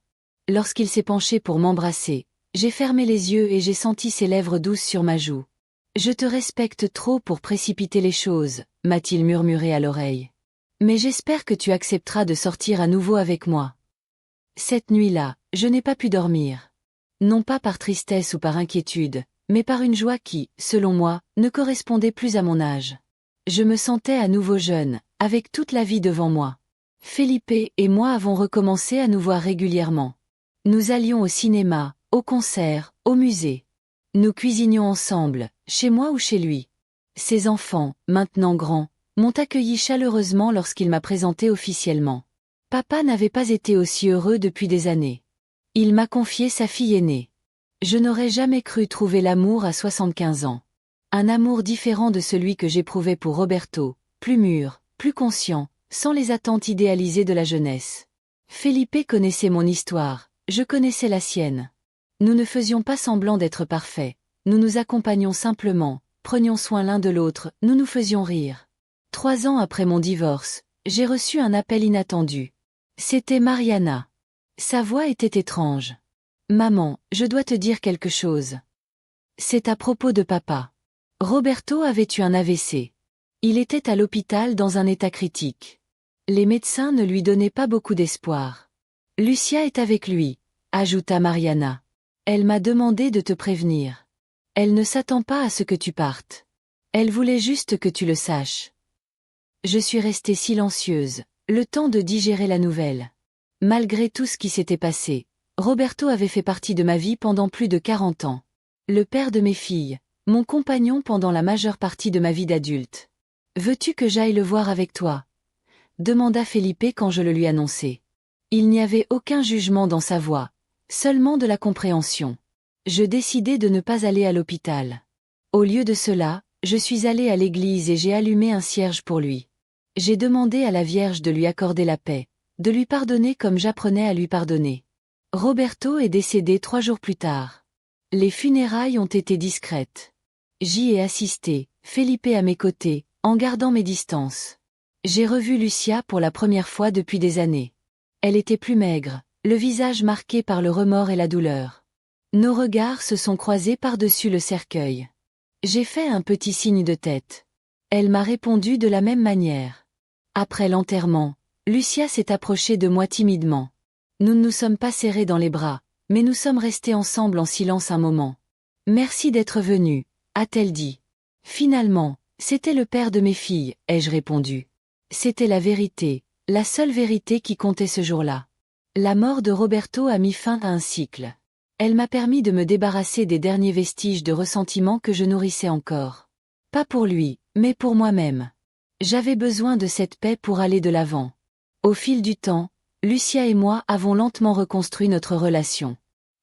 Lorsqu'il s'est penché pour m'embrasser, j'ai fermé les yeux et j'ai senti ses lèvres douces sur ma joue. « Je te respecte trop pour précipiter les choses », m'a-t-il murmuré à l'oreille. « Mais j'espère que tu accepteras de sortir à nouveau avec moi. » Cette nuit-là, je n'ai pas pu dormir. Non pas par tristesse ou par inquiétude, mais par une joie qui, selon moi, ne correspondait plus à mon âge. Je me sentais à nouveau jeune, avec toute la vie devant moi. Felipe et moi avons recommencé à nous voir régulièrement. Nous allions au cinéma, au concert, au musée. Nous cuisinions ensemble, chez moi ou chez lui. Ses enfants, maintenant grands, m'ont accueilli chaleureusement lorsqu'il m'a présenté officiellement. Papa n'avait pas été aussi heureux depuis des années. Il m'a confié sa fille aînée. Je n'aurais jamais cru trouver l'amour à 75 ans. Un amour différent de celui que j'éprouvais pour Roberto, plus mûr, plus conscient, sans les attentes idéalisées de la jeunesse. Felipe connaissait mon histoire, je connaissais la sienne. Nous ne faisions pas semblant d'être parfaits, nous nous accompagnions simplement, prenions soin l'un de l'autre, nous nous faisions rire. 3 ans après mon divorce, j'ai reçu un appel inattendu. C'était Mariana. Sa voix était étrange. « Maman, je dois te dire quelque chose. C'est à propos de papa. Roberto avait eu un AVC. Il était à l'hôpital dans un état critique. Les médecins ne lui donnaient pas beaucoup d'espoir. Lucia est avec lui, ajouta Mariana. Elle m'a demandé de te prévenir. Elle ne s'attend pas à ce que tu partes. Elle voulait juste que tu le saches. » Je suis restée silencieuse, le temps de digérer la nouvelle. Malgré tout ce qui s'était passé, Roberto avait fait partie de ma vie pendant plus de 40 ans. Le père de mes filles, mon compagnon pendant la majeure partie de ma vie d'adulte. « Veux-tu que j'aille le voir avec toi ?» demanda Felipe quand je le lui annonçai. Il n'y avait aucun jugement dans sa voix, seulement de la compréhension. Je décidai de ne pas aller à l'hôpital. Au lieu de cela, je suis allée à l'église et j'ai allumé un cierge pour lui. J'ai demandé à la Vierge de lui accorder la paix, de lui pardonner comme j'apprenais à lui pardonner. Roberto est décédé 3 jours plus tard. Les funérailles ont été discrètes. J'y ai assisté, Felipe à mes côtés, en gardant mes distances. J'ai revu Lucia pour la première fois depuis des années. Elle était plus maigre, le visage marqué par le remords et la douleur. Nos regards se sont croisés par-dessus le cercueil. J'ai fait un petit signe de tête. Elle m'a répondu de la même manière. Après l'enterrement, Lucia s'est approchée de moi timidement. Nous ne nous sommes pas serrés dans les bras, mais nous sommes restés ensemble en silence un moment. « Merci d'être venu », a-t-elle dit. Finalement, c'était le père de mes filles, ai-je répondu. C'était la vérité, la seule vérité qui comptait ce jour-là. La mort de Roberto a mis fin à un cycle. Elle m'a permis de me débarrasser des derniers vestiges de ressentiment que je nourrissais encore. Pas pour lui, mais pour moi-même. J'avais besoin de cette paix pour aller de l'avant. Au fil du temps, Lucia et moi avons lentement reconstruit notre relation.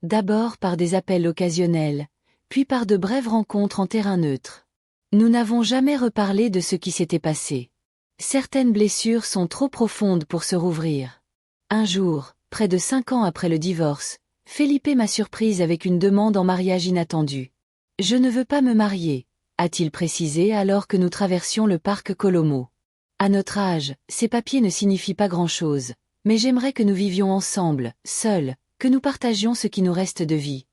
d'abord par des appels occasionnels, puis par de brèves rencontres en terrain neutre. Nous n'avons jamais reparlé de ce qui s'était passé. Certaines blessures sont trop profondes pour se rouvrir. Un jour, près de 5 ans après le divorce, Felipe m'a surprise avec une demande en mariage inattendue. « Je ne veux pas me marier », a-t-il précisé alors que nous traversions le parc Colomo. À notre âge, ces papiers ne signifient pas grand-chose, mais j'aimerais que nous vivions ensemble, seuls, que nous partagions ce qui nous reste de vie.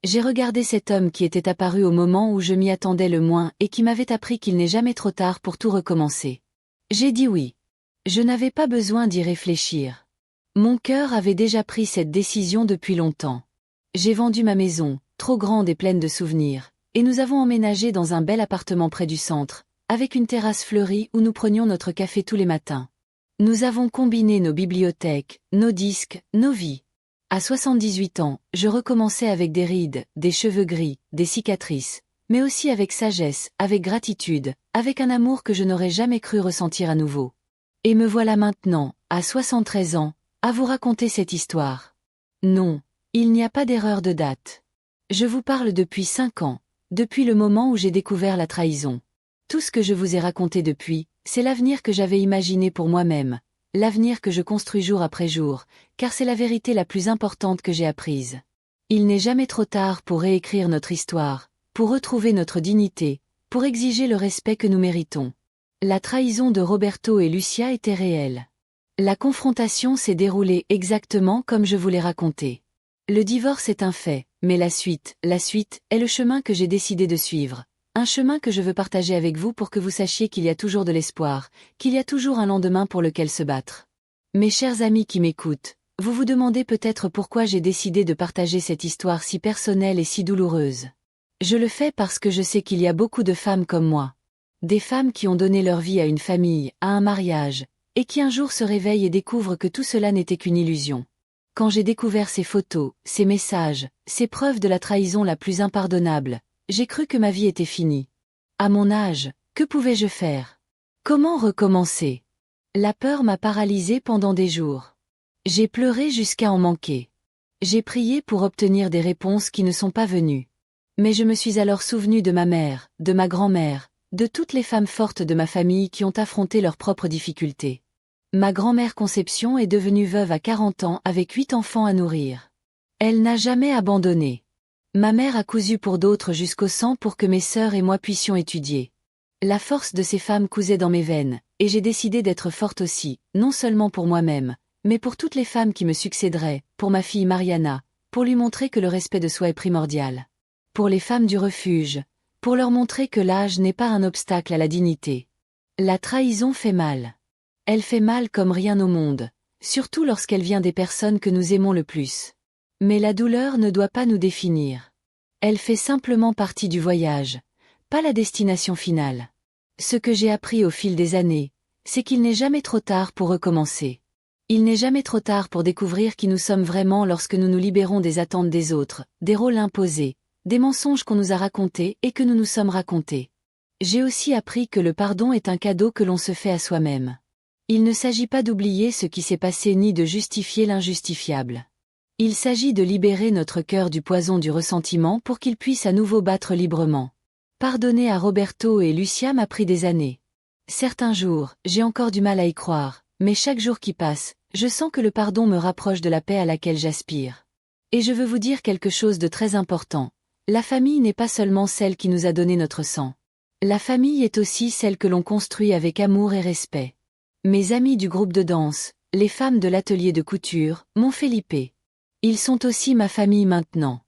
J'ai regardé cet homme qui était apparu au moment où je m'y attendais le moins et qui m'avait appris qu'il n'est jamais trop tard pour tout recommencer. J'ai dit oui. Je n'avais pas besoin d'y réfléchir. Mon cœur avait déjà pris cette décision depuis longtemps. J'ai vendu ma maison, trop grande et pleine de souvenirs, et nous avons emménagé dans un bel appartement près du centre, avec une terrasse fleurie où nous prenions notre café tous les matins. Nous avons combiné nos bibliothèques, nos disques, nos vies. À 78 ans, je recommençais avec des rides, des cheveux gris, des cicatrices, mais aussi avec sagesse, avec gratitude, avec un amour que je n'aurais jamais cru ressentir à nouveau. Et me voilà maintenant, à 73 ans, à vous raconter cette histoire. Non, il n'y a pas d'erreur de date. Je vous parle depuis 5 ans, depuis le moment où j'ai découvert la trahison. Tout ce que je vous ai raconté depuis, c'est l'avenir que j'avais imaginé pour moi-même, l'avenir que je construis jour après jour, car c'est la vérité la plus importante que j'ai apprise. Il n'est jamais trop tard pour réécrire notre histoire, pour retrouver notre dignité, pour exiger le respect que nous méritons. La trahison de Roberto et Lucia était réelle. La confrontation s'est déroulée exactement comme je vous l'ai raconté. Le divorce est un fait, mais la suite est le chemin que j'ai décidé de suivre. Un chemin que je veux partager avec vous pour que vous sachiez qu'il y a toujours de l'espoir, qu'il y a toujours un lendemain pour lequel se battre. Mes chers amis qui m'écoutent, vous vous demandez peut-être pourquoi j'ai décidé de partager cette histoire si personnelle et si douloureuse. Je le fais parce que je sais qu'il y a beaucoup de femmes comme moi. Des femmes qui ont donné leur vie à une famille, à un mariage, et qui un jour se réveillent et découvrent que tout cela n'était qu'une illusion. Quand j'ai découvert ces photos, ces messages, ces preuves de la trahison la plus impardonnable, j'ai cru que ma vie était finie. À mon âge, que pouvais-je faire? Comment recommencer? La peur m'a paralysée pendant des jours. J'ai pleuré jusqu'à en manquer. J'ai prié pour obtenir des réponses qui ne sont pas venues. Mais je me suis alors souvenu de ma mère, de ma grand-mère, de toutes les femmes fortes de ma famille qui ont affronté leurs propres difficultés. Ma grand-mère Conception est devenue veuve à 40 ans avec 8 enfants à nourrir. Elle n'a jamais abandonné. Ma mère a cousu pour d'autres jusqu'au sang pour que mes sœurs et moi puissions étudier. La force de ces femmes cousait dans mes veines, et j'ai décidé d'être forte aussi, non seulement pour moi-même, mais pour toutes les femmes qui me succéderaient, pour ma fille Mariana, pour lui montrer que le respect de soi est primordial. Pour les femmes du refuge, pour leur montrer que l'âge n'est pas un obstacle à la dignité. La trahison fait mal. Elle fait mal comme rien au monde, surtout lorsqu'elle vient des personnes que nous aimons le plus. Mais la douleur ne doit pas nous définir. Elle fait simplement partie du voyage, pas la destination finale. Ce que j'ai appris au fil des années, c'est qu'il n'est jamais trop tard pour recommencer. Il n'est jamais trop tard pour découvrir qui nous sommes vraiment lorsque nous nous libérons des attentes des autres, des rôles imposés, des mensonges qu'on nous a racontés et que nous nous sommes racontés. J'ai aussi appris que le pardon est un cadeau que l'on se fait à soi-même. Il ne s'agit pas d'oublier ce qui s'est passé ni de justifier l'injustifiable. Il s'agit de libérer notre cœur du poison du ressentiment pour qu'il puisse à nouveau battre librement. Pardonner à Roberto et Lucia m'a pris des années. Certains jours, j'ai encore du mal à y croire, mais chaque jour qui passe, je sens que le pardon me rapproche de la paix à laquelle j'aspire. Et je veux vous dire quelque chose de très important. La famille n'est pas seulement celle qui nous a donné notre sang. La famille est aussi celle que l'on construit avec amour et respect. Mes amis du groupe de danse, les femmes de l'atelier de couture, m'ont Felipe. Ils sont aussi ma famille maintenant.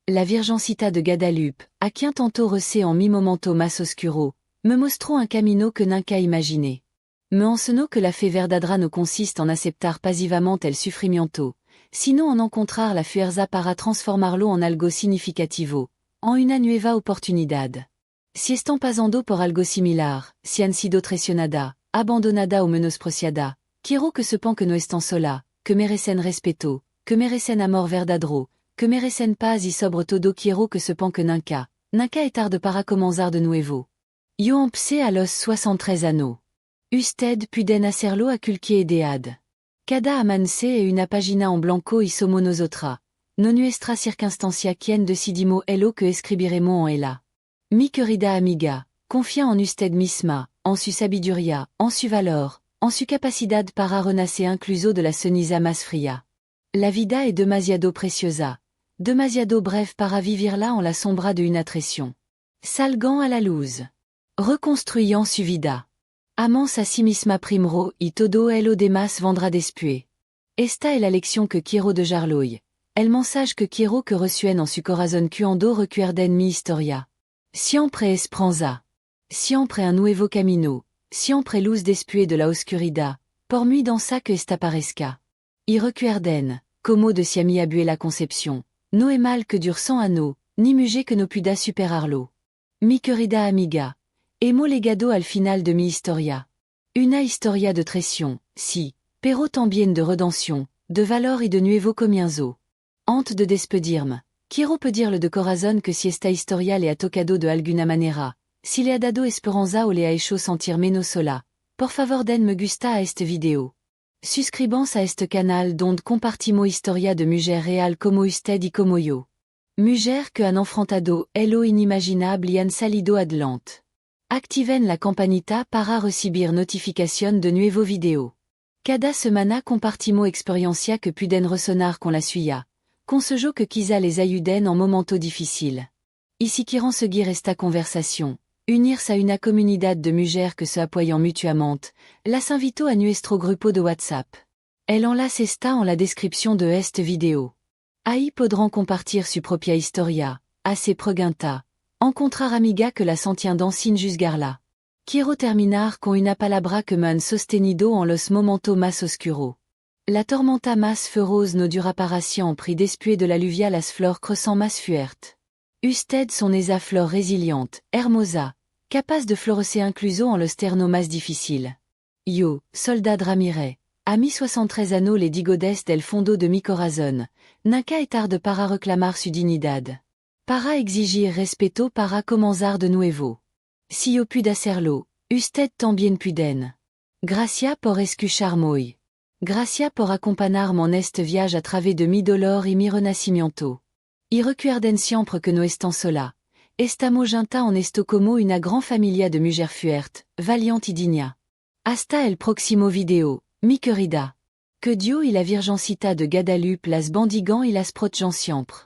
La Virgencita de Guadalupe, a quien tanto recé en mi momento mas oscuro, me mostró un camino que nunca imaginé. Me enseñó que la fe verdadera no consiste en aceptar pasivamente el sufrimiento, sino en encontrar la fuerza para transformarlo en algo significativo, en una nueva oportunidad. Si están pasando por algo similar, si han sido traicionada, abandonada o menospreciada, quiero que sepan que no están sola, que merecen respeto, que merecen amor verdadero, que merecen paz y sobre todo quiero que sepan que nunca es tarde para comenzar de nuevo. Yo empecé a los 63 años. Usted pueden hacerlo a cualquier edad. Cada amance e una página en blanco y somos nosotras. non nuestra circunstancia quien decidimo ello que escribiremo en ella. Mi querida amiga, confia en usted misma, en su sabiduría, en su valor, en su capacidad para renacer incluso de la ceniza más fría. La vida es demasiado preciosa, demasiado breve para vivirla en la sombra de una traición. Salgan a la luz. Reconstruyant su vida. Amance a sí misma primero y todo ello demás vendrá después. Esta es la lección que quiero de Jarloy. El mensage que quiero que reçuen en su corazón cuando recuerden mi historia. Siempre esperanza. Siempre un nuevo camino. Siempre luz después de la oscuridad. Por muy densa que esta parezca. Y recuerden, como decía mi abuela Concepción, no es mal que dur 100 años, ni mujer que no pueda superarlo. Mi querida amiga. Hemos legado al final de mi historia. Una historia de traición, sí, pero también de redención, de valor y de nuevo comienzo. Antes de despedirme, quiero pedirle de corazón que si esta historia le ha tocado de alguna manera, si le ha dado esperanza o le ha hecho sentir menos sola, por favor den me gusta a este video. Suscríbanse a este canal donde compartimos historia de mujer real como usted y como yo. Mujer que han enfrentado lo inimaginable y han salido adelante. Activen la campanita para recibir notificación de nuevo video. Cada semana compartimos experiencia que puden resonar con la suya, consejo que quizá les ayuden en momento difícil. Y si quieren seguir esta conversación, unirse a una comunidad de mujeres que se apoyan mutuamente, las invito a nuestro grupo de WhatsApp. El enlace está en la descripción de este video. Ahí podrán compartir su propia historia, hacer preguntas, encontrar amiga que la sentiendan sin juzgarla. Quiero terminar con una palabra que me han sostenido en los momentos más oscuros. La tormenta más feroz no dura para siempre después de la lluvia las flores crecen más fuerte. Usted son esa flor resiliente, hermosa, capaz de florecer incluso en los terrenos más difíciles. Yo, Soledad Ramírez, a mis 63 años le digo desde el fondo de mi corazón, nunca es tarde para reclamar su dignidad. Para exigir respeto para comenzar de nuevo. Si yo pude hacerlo, usted también pueden. Gracias por escucharme. Gracias por acompañarme en este viaje a través de mi dolor y mi renacimiento. Y recuerden siempre que no están sola. Estamos juntas en esto como una gran familia de mujeres fuertes, valientes y dignas. Hasta el próximo video, mi querida. Que Dios y la Virgencita de Guadalupe las bendigan y las protejan siempre.